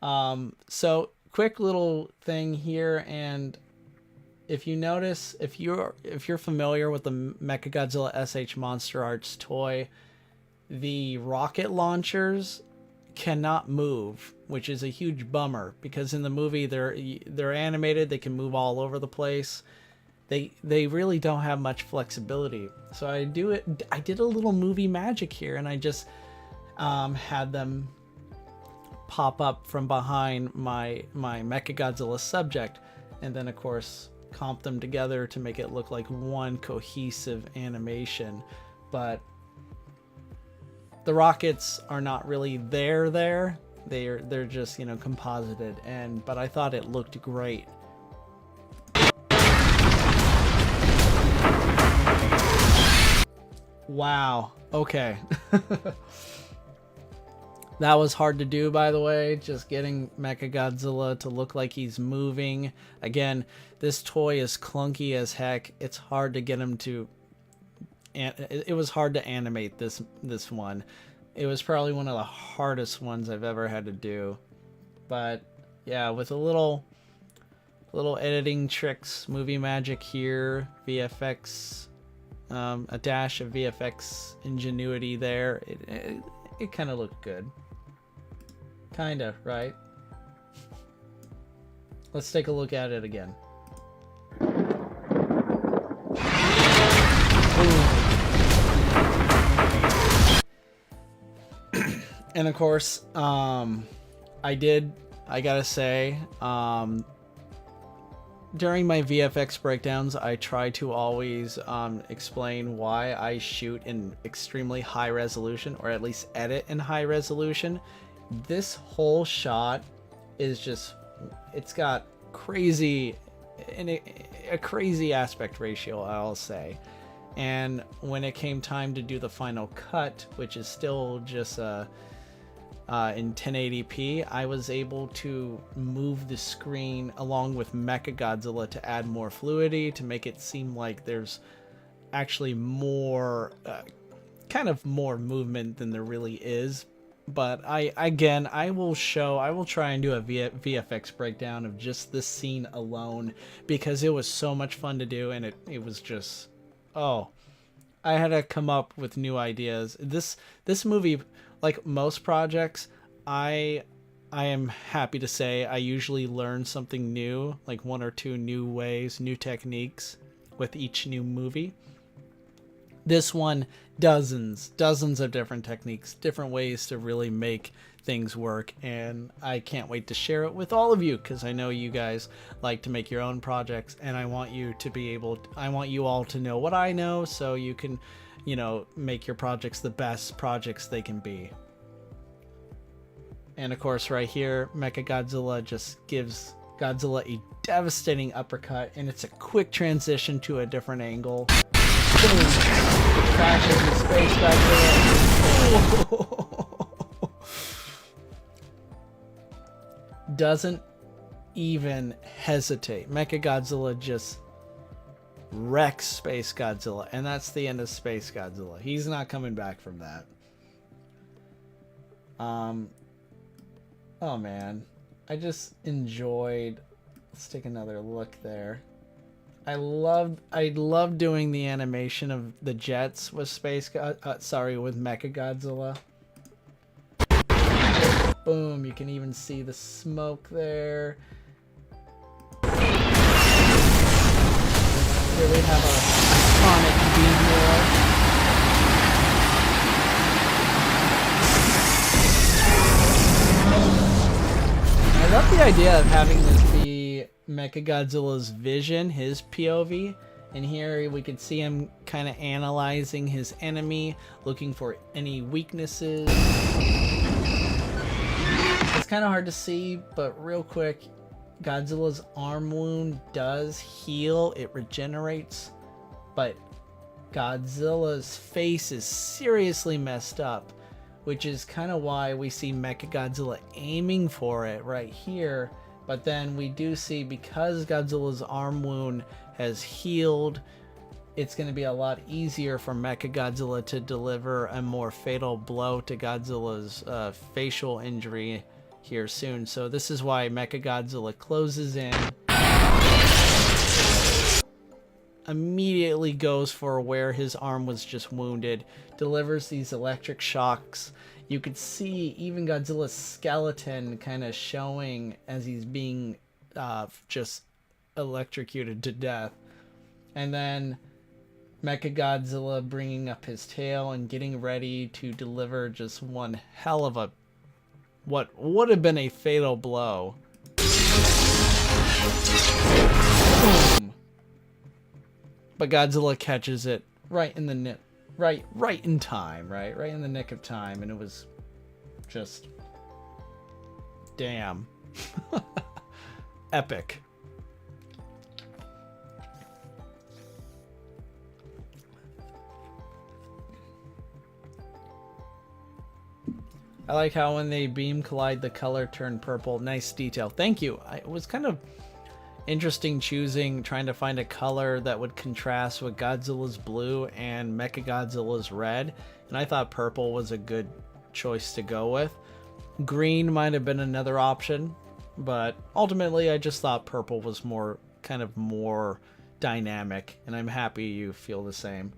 So quick little thing here, and if you notice, if you're familiar with the Mechagodzilla SH Monster Arts toy, the rocket launchers cannot move, which is a huge bummer, because in the movie they're animated, they can move all over the place. They really don't have much flexibility. So I did a little movie magic here, and I just had them pop up from behind my Mechagodzilla subject, and then of course comp them together to make it look like one cohesive animation. But the rockets are not really there. They're just, you know, composited, but I thought it looked great. Wow. Okay. That was hard to do, by the way, just getting Mechagodzilla to look like he's moving. Again, this toy is clunky as heck. It's hard to get him to... It was hard to animate this one. It was probably one of the hardest ones I've ever had to do. But yeah, with a little editing tricks, movie magic here, VFX, a dash of VFX ingenuity there, it kind of looked good. Kinda, right? Let's take a look at it again. And of course, I gotta say, during my VFX breakdowns, I try to always explain why I shoot in extremely high resolution, or at least edit in high resolution. This whole shot is just, it's got crazy, a crazy aspect ratio, I'll say. And when it came time to do the final cut, which is still just in 1080p, I was able to move the screen along with Mechagodzilla to add more fluidity, to make it seem like there's actually more, kind of more movement than there really is. But I will try and do a VFX breakdown of just this scene alone, because it was so much fun to do, and it was just, oh, I had to come up with new ideas. This movie, like most projects, I am happy to say I usually learn something new, like one or two new ways, new techniques with each new movie. This one, dozens of different techniques, different ways to really make things work, and I can't wait to share it with all of you, because I know you guys like to make your own projects, and I want you all to know what I know, so you can, you know, make your projects the best projects they can be. And of course, right here, Mechagodzilla just gives Godzilla a devastating uppercut, and it's a quick transition to a different angle. Boom! It crashes in space Godzilla. Doesn't even hesitate. Mechagodzilla just wrecks Space Godzilla, and that's the end of Space Godzilla. He's not coming back from that. Oh man, I just enjoyed. Let's take another look there. I love doing the animation of the jets with with Mechagodzilla. Boom, you can even see the smoke there. Here we have a iconic beam roar. the idea of having this be Mechagodzilla's vision, his POV. And here we could see him kind of analyzing his enemy, looking for any weaknesses. It's kind of hard to see, but real quick, Godzilla's arm wound does heal, it regenerates, but Godzilla's face is seriously messed up, which is kind of why we see Mechagodzilla aiming for it right here. But then we do see, because Godzilla's arm wound has healed, it's going to be a lot easier for Mechagodzilla to deliver a more fatal blow to Godzilla's facial injury here soon. So this is why Mechagodzilla closes in, immediately goes for where his arm was just wounded, delivers these electric shocks. You could see even Godzilla's skeleton kind of showing as he's being just electrocuted to death. And then Mechagodzilla bringing up his tail and getting ready to deliver just one hell of a, what would have been a fatal blow. Boom. But Godzilla catches it right in the right in time, right in the nick of time, and it was just damn epic. I like how when they beam collide, the color turned purple. Nice detail. Thank you. It was kind of interesting trying to find a color that would contrast with Godzilla's blue and Mechagodzilla's red. And I thought purple was a good choice to go with. Green might have been another option, but ultimately I just thought purple was more dynamic, and I'm happy you feel the same.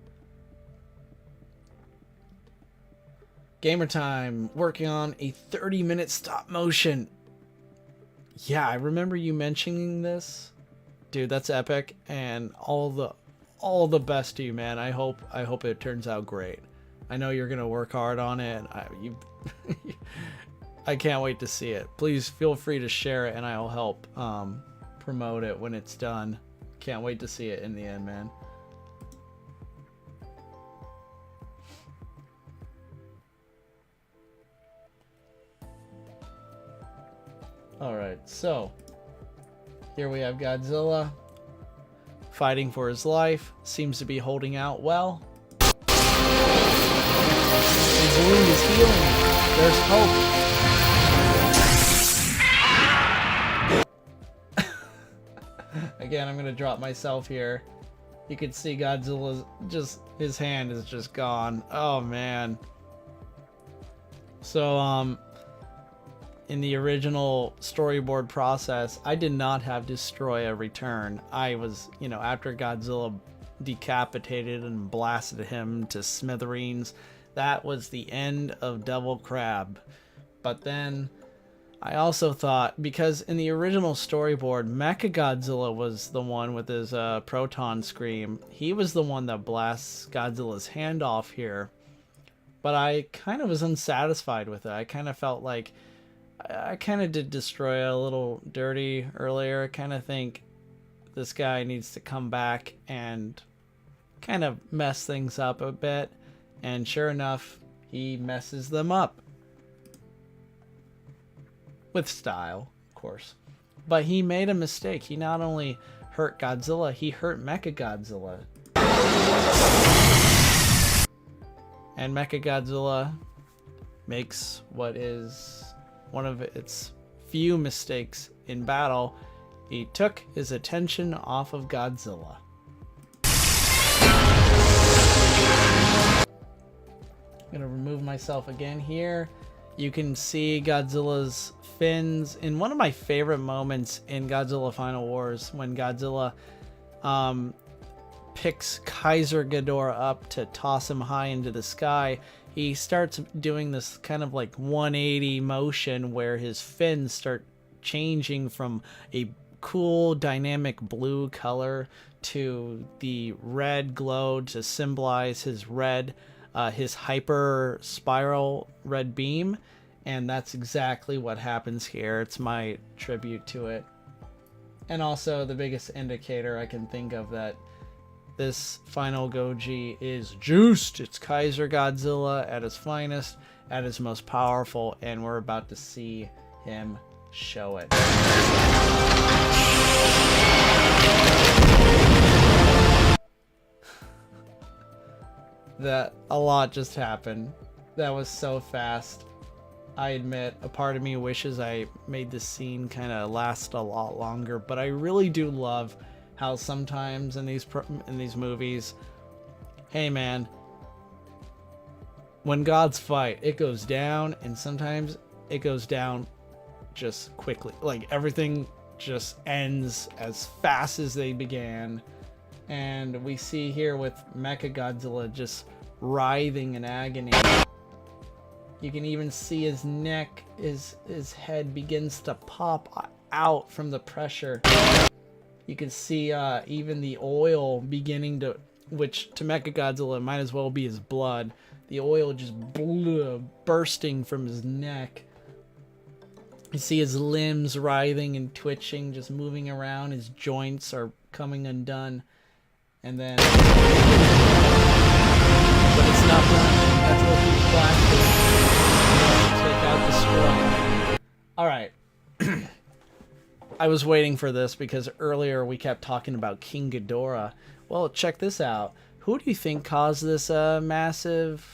Gamer time, working on a 30-minute stop motion. Yeah, I remember you mentioning this. Dude, that's epic, and all the best to you, man. I hope it turns out great. I know you're gonna work hard on it. I can't wait to see it. Please feel free to share it, and I'll help promote it when it's done. Can't wait to see it in the end, man. Alright, so here we have Godzilla fighting for his life. Seems to be holding out well. His wound is healing. There's hope. Again, I'm going to drop myself here. You can see Godzilla's his hand is just gone. Oh, man. So, in the original storyboard process, I did not have Destroy a return. I was, after Godzilla decapitated and blasted him to smithereens, that was the end of Devil Crab. But then I also thought, because in the original storyboard, Mechagodzilla was the one with his proton scream. He was the one that blasts Godzilla's hand off here. But I kind of was unsatisfied with it. I kind of felt like I kind of did Destroy a little dirty earlier. I kind of think this guy needs to come back and kind of mess things up a bit. And sure enough, he messes them up. With style, of course. But he made a mistake. He not only hurt Godzilla, he hurt Mechagodzilla. And Mechagodzilla makes what is one of its few mistakes in battle. He took his attention off of Godzilla. I'm gonna remove myself again here. You can see Godzilla's fins in one of my favorite moments in Godzilla Final Wars, when Godzilla picks Kaiser Ghidorah up to toss him high into the sky. He starts doing this kind of like 180 motion where his fins start changing from a cool dynamic blue color to the red glow to symbolize his red, his hyper spiral red beam. And that's exactly what happens here. It's my tribute to it. And also the biggest indicator I can think of that this final Goji is juiced. It's Kaiser Godzilla at his finest, at his most powerful, and we're about to see him show it. That a lot just happened. That was so fast. I admit, a part of me wishes I made this scene kind of last a lot longer, but I really do love how sometimes in these movies, hey man, when gods fight, it goes down, and sometimes it goes down just quickly. Like everything just ends as fast as they began, and we see here with Mechagodzilla just writhing in agony. You can even see his neck, his head begins to pop out from the pressure. You can see even the oil beginning to, which to Mechagodzilla might as well be his blood. The oil just bursting from his neck. You see his limbs writhing and twitching, just moving around. His joints are coming undone. And then... but it's not done. That's what he's blasting. Take out the straw. Alright. I was waiting for this because earlier we kept talking about King Ghidorah. Well, check this out. Who do you think caused this massive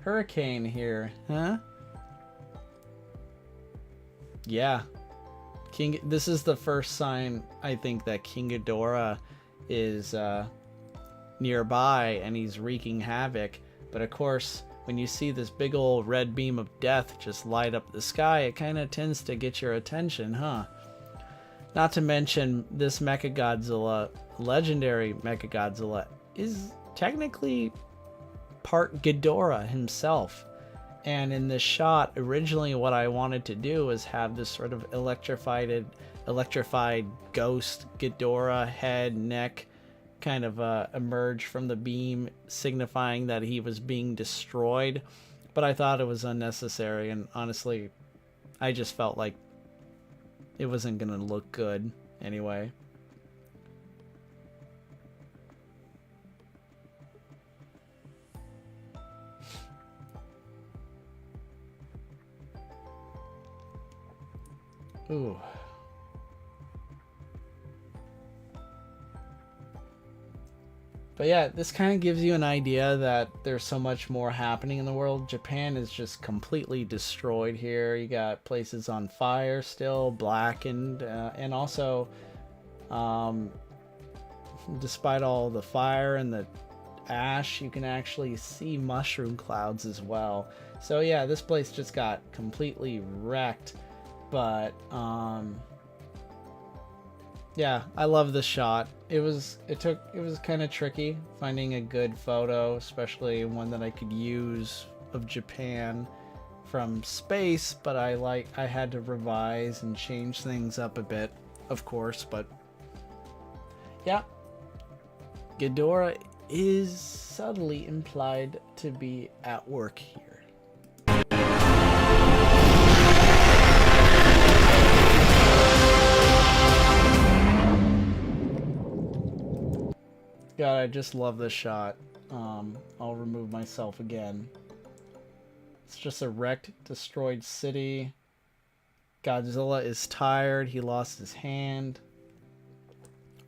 hurricane here? Huh? Yeah. This is the first sign, I think, that King Ghidorah is nearby and he's wreaking havoc. But of course, when you see this big old red beam of death just light up the sky, it kind of tends to get your attention, huh? Not to mention, this Mechagodzilla, legendary Mechagodzilla, is technically part Ghidorah himself. And in this shot, originally what I wanted to do was have this sort of electrified ghost Ghidorah head, neck, kind of emerge from the beam, signifying that he was being destroyed. But I thought it was unnecessary, and honestly, I just felt like it wasn't gonna look good anyway. Ooh. But yeah, this kind of gives you an idea that there's so much more happening in the world. Japan is just completely destroyed here. You got places on fire still, blackened, and also, despite all the fire and the ash, you can actually see mushroom clouds as well. So yeah, this place just got completely wrecked. But yeah, I love this shot. It was kind of tricky finding a good photo, especially one that I could use of Japan from space, but I had to revise and change things up a bit, of course. But yeah, Ghidorah is subtly implied to be at work here. God, I just love this shot. I'll remove myself again. It's just a wrecked, destroyed city. Godzilla is tired. He lost his hand.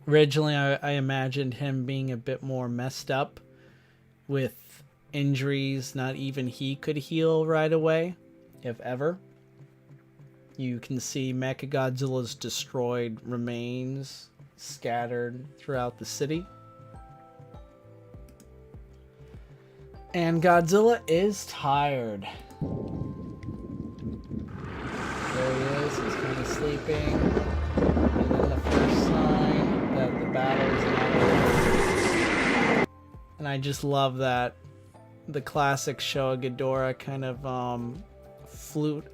Originally, I imagined him being a bit more messed up with injuries not even he could heal right away, if ever. You can see Mechagodzilla's destroyed remains scattered throughout the city. And Godzilla is tired. There he is, he's kind of sleeping. And then the first sign that the battle is not over. And I just love that. The classic Showa Ghidorah kind of flute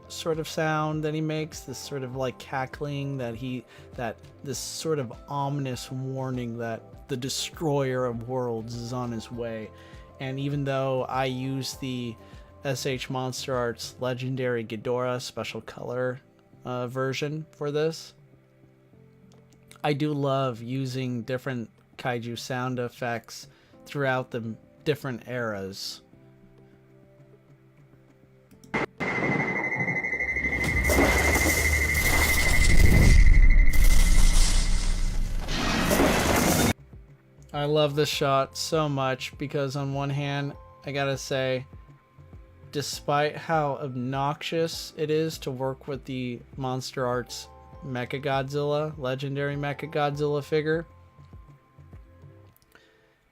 sort of sound that he makes. This sort of like cackling this sort of ominous warning that the destroyer of worlds is on his way. And even though I use the SH Monster Arts Legendary Ghidorah special color version for this. I do love using different kaiju sound effects throughout the different eras. I love this shot so much because on one hand, I gotta say, despite how obnoxious it is to work with the Monster Arts Mechagodzilla, legendary Mechagodzilla figure,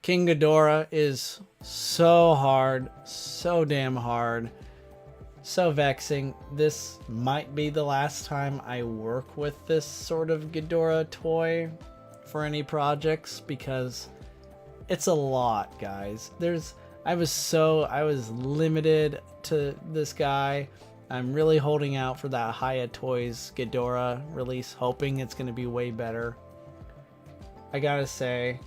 King Ghidorah is so hard, so damn hard, so vexing. This might be the last time I work with this sort of Ghidorah toy for any projects because it's a lot, guys. I was limited to this guy. I'm really holding out for that Hiya Toys Ghidorah release, hoping it's going to be way better. I gotta say,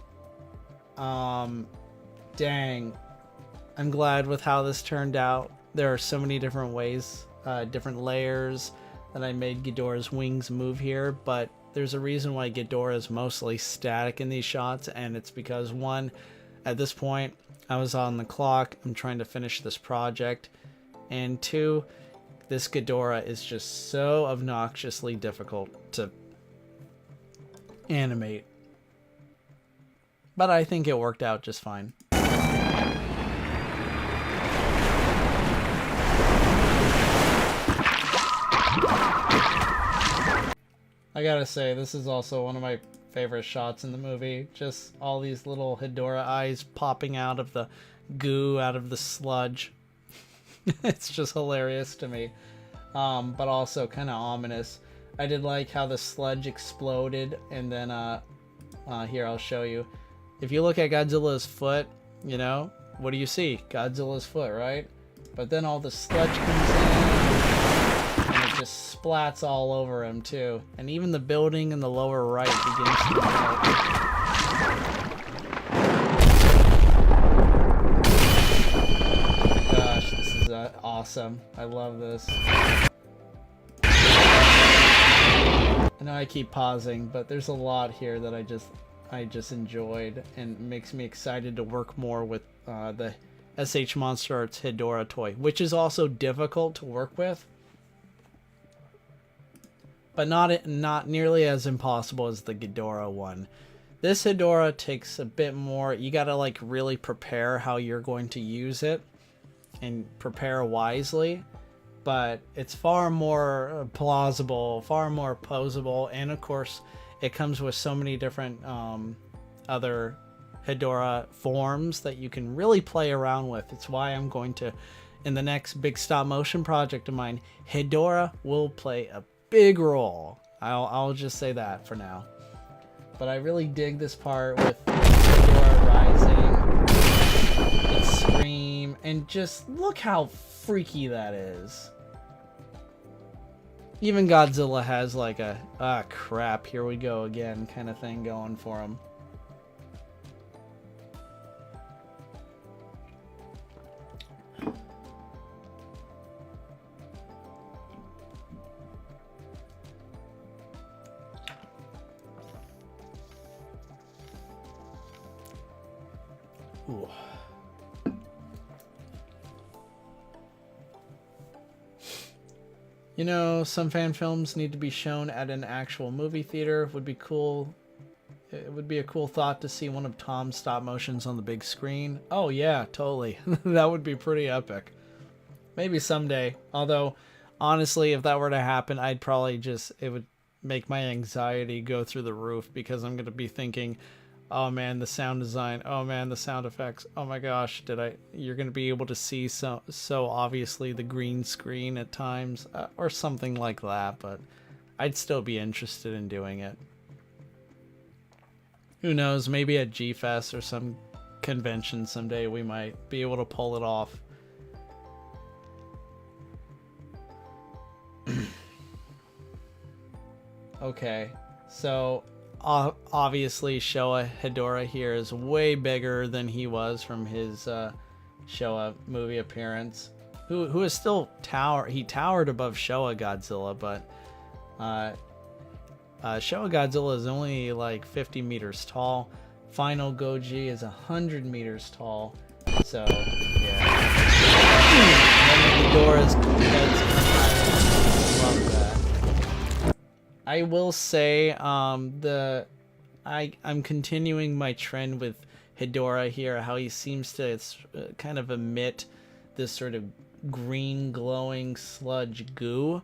dang, I'm glad with how this turned out. There are so many different ways, different layers that I made Ghidorah's wings move here, but there's a reason why Ghidorah is mostly static in these shots, and it's because, one, at this point, I was on the clock, I'm trying to finish this project, and two, this Ghidorah is just so obnoxiously difficult to animate. But I think it worked out just fine. I gotta say, this is also one of my favorite shots in the movie. Just all these little Hedorah eyes popping out of the goo, out of the sludge. It's just hilarious to me, but also kind of ominous. I did like how the sludge exploded, and then here, I'll show you. If you look at Godzilla's foot, you know, what do you see? Godzilla's foot, right? But then all the sludge comes in, and it just splats all over him too. And even the building in the lower right begins to melt. Gosh, this is awesome. I love this. I know I keep pausing, but there's a lot here that I just enjoyed, and makes me excited to work more with the SH Monster Arts Hedorah toy, which is also difficult to work with, but not nearly as impossible as the Ghidorah one. This Hedorah takes a bit more. You gotta like really prepare how you're going to use it and prepare wisely, but it's far more plausible, far more posable, and of course it comes with so many different other Hedorah forms that you can really play around with. It's why I'm going to, in the next big stop motion project of mine, Hedorah will play a big role. I'll just say that for now. But I really dig this part with Hedorah rising, its scream, and just look how freaky that is. Even Godzilla has like a, ah crap, here we go again kind of thing going for him. Ooh. You know, some fan films need to be shown at an actual movie theater. Would be cool. It would be a cool thought to see one of Tom's stop motions on the big screen. Oh yeah, totally. That would be pretty epic. Maybe someday. Although, honestly, if that were to happen, I'd probably just, it would make my anxiety go through the roof, because I'm going to be thinking, oh man, the sound design, oh man, the sound effects, oh my gosh, you're going to be able to see so obviously the green screen at times, or something like that, but I'd still be interested in doing it. Who knows, maybe at G-Fest or some convention someday we might be able to pull it off. Okay, so obviously Showa Hedorah here is way bigger than he was from his Showa movie appearance. who is still he towered above Showa Godzilla, but Showa Godzilla is only like 50 meters tall. Final Goji is 100 meters tall. So yeah. And Ghidorah's head's love that. I will say I'm continuing my trend with Hedorah here, how he seems to kind of emit this sort of green glowing sludge goo.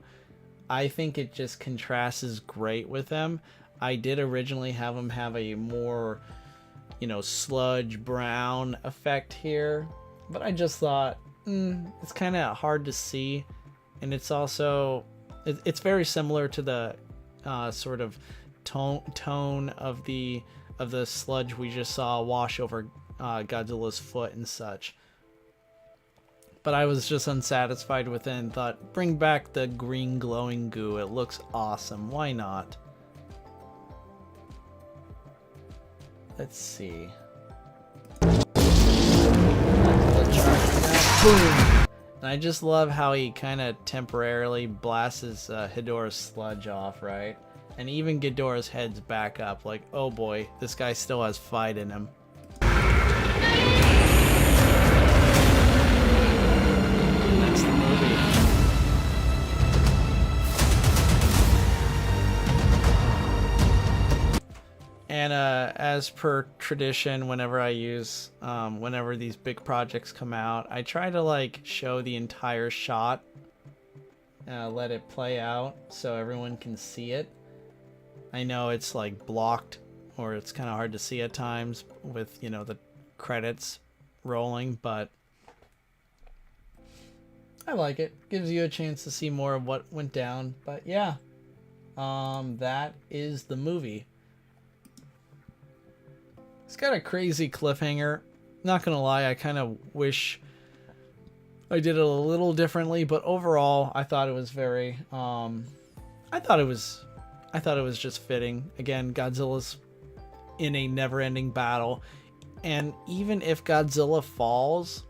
I think it just contrasts great with him. I did originally have him have a more, sludge brown effect here, but I just thought it's kind of hard to see, and it's also it's very similar to the sort of tone of the sludge we just saw wash over Godzilla's foot and such. But I was just unsatisfied with it and thought, bring back the green glowing goo. It looks awesome. Why not? Let's see. Boom! And I just love how he kind of temporarily blasts his Hedorah's sludge off, right? And even Ghidorah's head's back up, like, oh boy, this guy still has fight in him. And that's the movie. And as per tradition, whenever I use, whenever these big projects come out, I try to like show the entire shot, let it play out so everyone can see it. I know it's like blocked, or it's kind of hard to see at times with, the credits rolling, but I like it. Gives you a chance to see more of what went down. But yeah, that is the movie. It's got a crazy cliffhanger. Not gonna lie, I kind of wish I did it a little differently, but overall, I thought it was very. I thought it was just fitting. Again, Godzilla's in a never-ending battle, and even if Godzilla falls,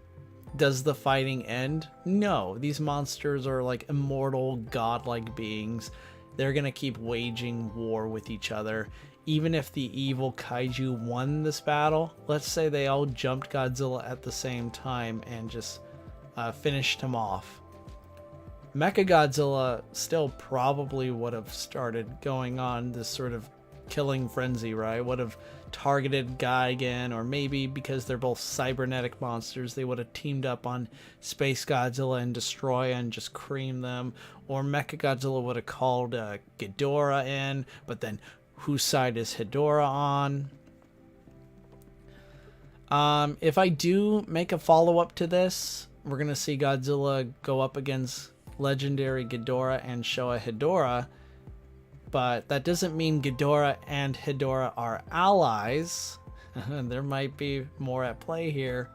does the fighting end? No, these monsters are like immortal, godlike beings. They're gonna keep waging war with each other. Even if the evil kaiju won this battle, let's say they all jumped Godzilla at the same time and just finished him off. Mechagodzilla still probably would have started going on this sort of killing frenzy, right? Would have targeted Gigan, or maybe because they're both cybernetic monsters, they would have teamed up on Space Godzilla and Destroy and just cream them. Or Mechagodzilla would have called Ghidorah in, but then whose side is Hedorah on? If I do make a follow-up to this, we're going to see Godzilla go up against legendary Ghidorah and Showa Hedorah, but that doesn't mean Ghidorah and Hedorah are allies. There might be more at play here.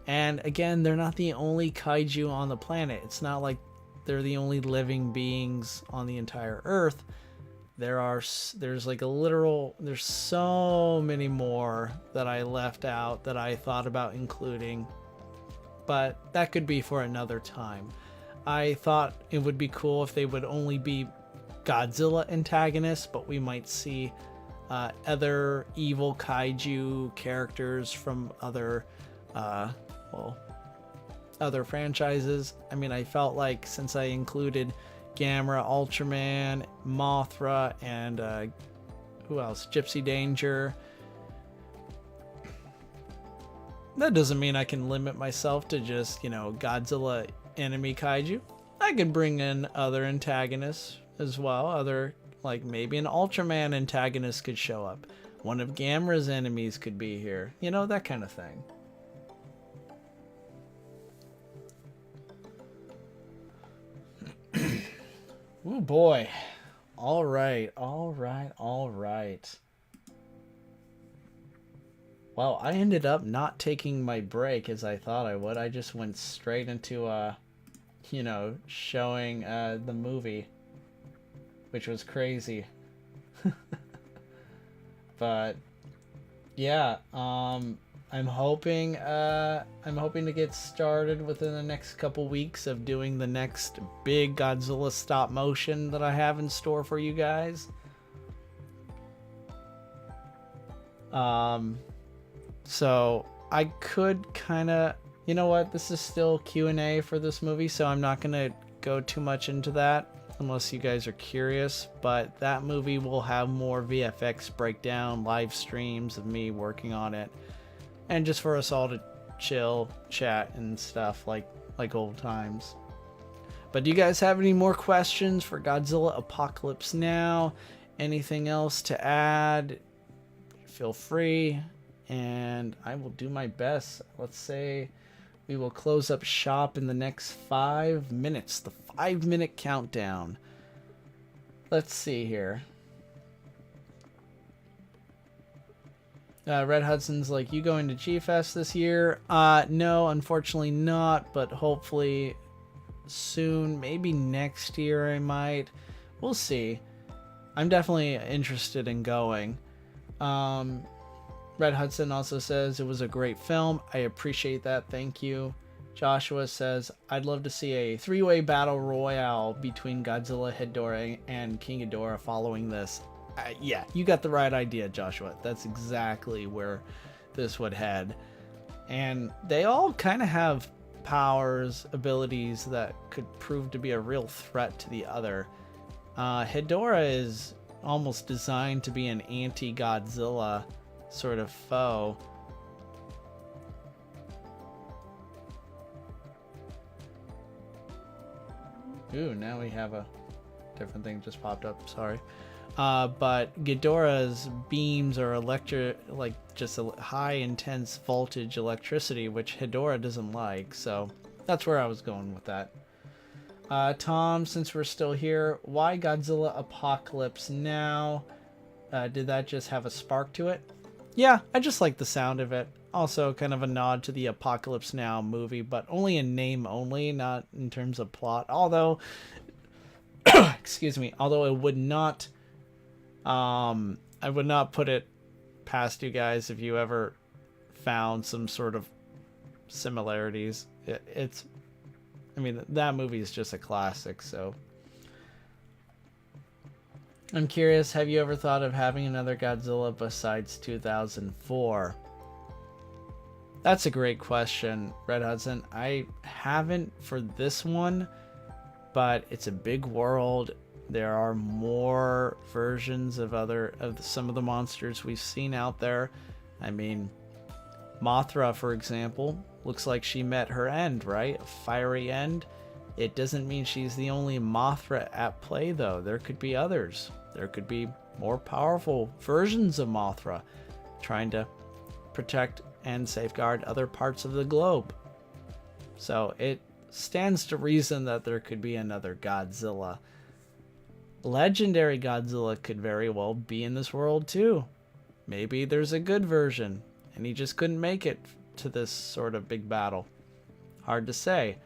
And again, they're not the only kaiju on the planet. It's not like they're the only living beings on the entire Earth. There's like a literal, there's so many more that I left out that I thought about including, but that could be for another time. I thought it would be cool if they would only be Godzilla antagonists, but we might see other evil kaiju characters from other franchises. I mean, I felt like since I included Gamera, Ultraman, Mothra, and who else? Gypsy Danger. That doesn't mean I can limit myself to just, Godzilla enemy kaiju. I could bring in other antagonists as well. Other, like maybe an Ultraman antagonist could show up. One of Gamera's enemies could be here. That kind of thing. Oh boy. All right. Well, I ended up not taking my break as I thought I would. I just went straight into, showing the movie, which was crazy. But yeah, I'm hoping to get started within the next couple weeks of doing the next big Godzilla stop motion that I have in store for you guys. So I could kind of, you know what, this is still Q&A for this movie, so I'm not gonna go too much into that unless you guys are curious, but that movie will have more VFX breakdown, live streams of me working on it, and just for us all to chill, chat, and stuff like old times. But do you guys have any more questions for Godzilla Apocalypse Now? Anything else to add? Feel free, and I will do my best. Let's say we will close up shop in the next 5 minutes. The 5-minute countdown. Let's see here. Red Hudson's like, you going to G-Fest this year? No, unfortunately not, but hopefully soon. Maybe next year I might. We'll see. I'm definitely interested in going. Red Hudson also says, it was a great film. I appreciate that. Thank you. Joshua says, I'd love to see a 3-way battle royale between Godzilla, Hedorah, and King Ghidorah following this. Yeah, you got the right idea, Joshua. That's exactly where this would head. And they all kind of have powers, abilities that could prove to be a real threat to the other. Hedorah is almost designed to be an anti-Godzilla sort of foe. Ooh, now we have a different thing just popped up. Sorry. But Ghidorah's beams are just a high intense voltage electricity, which Hedorah doesn't like. So that's where I was going with that. Tom, since we're still here, why Godzilla Apocalypse Now? Did that just have a spark to it? Yeah, I just like the sound of it. Also kind of a nod to the Apocalypse Now movie, but only in name only, not in terms of plot. Although, excuse me, although it would not, I would not put it past you guys if you ever found some sort of similarities. I mean, that movie is just a classic, so. I'm curious, have you ever thought of having another Godzilla besides 2004? That's a great question, Red Hudson. I haven't for this one, but it's a big world. There are more versions of some of the monsters we've seen out there. I mean, Mothra, for example, looks like she met her end, right? A fiery end. It doesn't mean she's the only Mothra at play, though. There could be others. There could be more powerful versions of Mothra trying to protect and safeguard other parts of the globe. So it stands to reason that there could be another Godzilla. Legendary Godzilla could very well be in this world too. Maybe there's a good version and he just couldn't make it to this sort of big battle. Hard to say.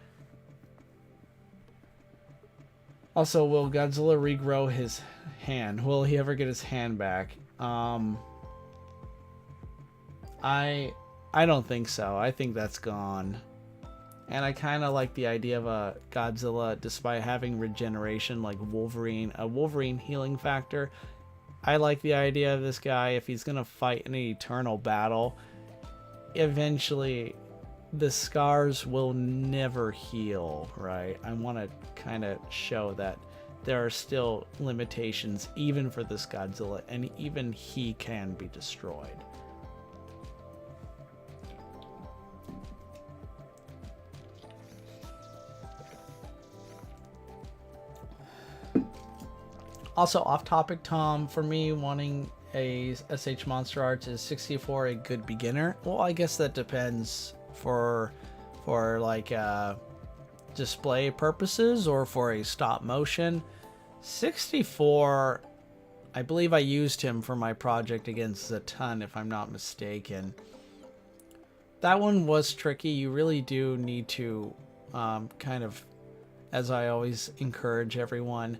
Also, will Godzilla regrow his hand? Will he ever get his hand back? I don't think so. I think that's gone. And I kind of like the idea of a Godzilla, despite having regeneration like Wolverine, a Wolverine healing factor. I like the idea of this guy, if he's going to fight an eternal battle, eventually the scars will never heal, right? I want to kind of show that there are still limitations even for this Godzilla, and even he can be destroyed. Also, off topic, Tom, for me, wanting a SH Monster Arts, is 64 a good beginner? Well, I guess that depends for like display purposes or for a stop motion. 64, I believe I used him for my project against Zatan, if I'm not mistaken. That one was tricky. You really do need to kind of, as I always encourage everyone,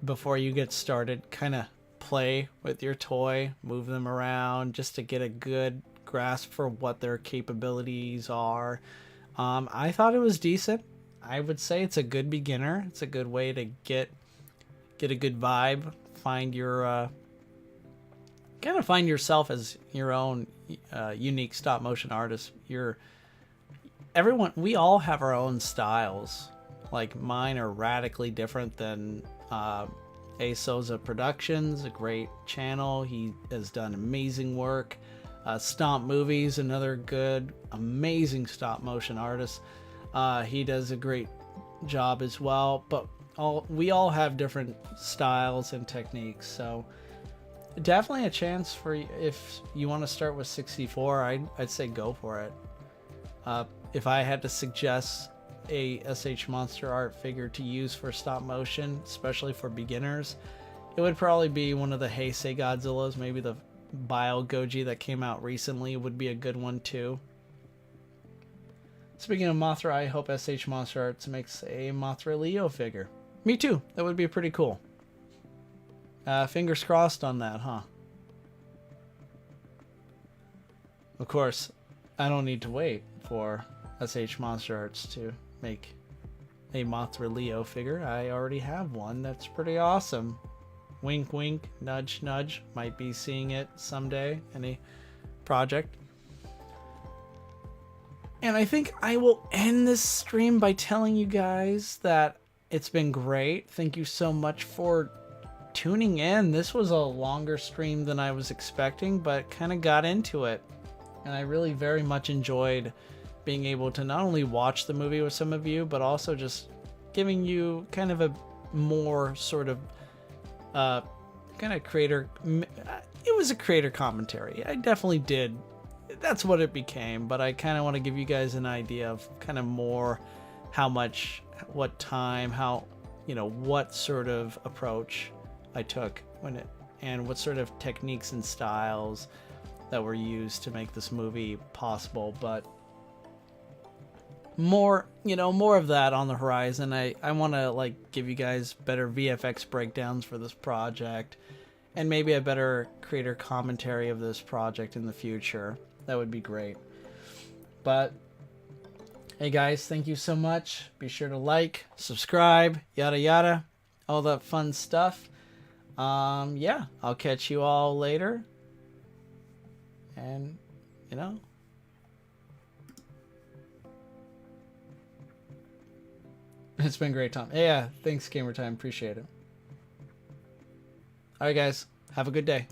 before you get started, kind of play with your toy, move them around just to get a good grasp for what their capabilities are. I thought it was decent. I would say it's a good beginner. It's a good way to get a good vibe, find your kind of find yourself as your own unique stop motion artist. We all have our own styles. Like mine are radically different than A Souza Productions, a great channel. He has done amazing work. Stomp Movies, another good, amazing stop motion artist. He does a great job as well. But we all have different styles and techniques. So definitely a chance for, if you want to start with 64, I'd say go for it. If I had to suggest a SH Monster Art figure to use for stop motion, especially for beginners, it would probably be one of the Heisei Godzillas. Maybe the Bio Goji that came out recently would be a good one too. Speaking of Mothra, I hope SH Monster Arts makes a Mothra Leo figure. Me too. That would be pretty cool. Fingers crossed on that, huh? Of course, I don't need to wait for SH Monster Arts to make a Mothra Leo figure. I already have one. That's pretty awesome. Wink, wink, nudge, nudge. Might be seeing it someday in a project. And I think I will end this stream by telling you guys that it's been great. Thank you so much for tuning in. This was a longer stream than I was expecting, but kind of got into it. And I really very much enjoyed being able to not only watch the movie with some of you, but also just giving you kind of a more sort of kind of creator. It was a creator commentary. I definitely did. That's what it became. But I kind of want to give you guys an idea of kind of more how much, what time, how, what sort of approach I took and what sort of techniques and styles that were used to make this movie possible. But more of that on the horizon. I want to give you guys better VFX breakdowns for this project, and maybe a better creator commentary of this project in the future. That would be great. But hey guys, thank you so much. Be sure to like, subscribe, yada yada, all that fun stuff. Yeah, I'll catch you all later. And it's been a great time. Yeah, thanks Gamer Time, appreciate it. Alright guys, have a good day.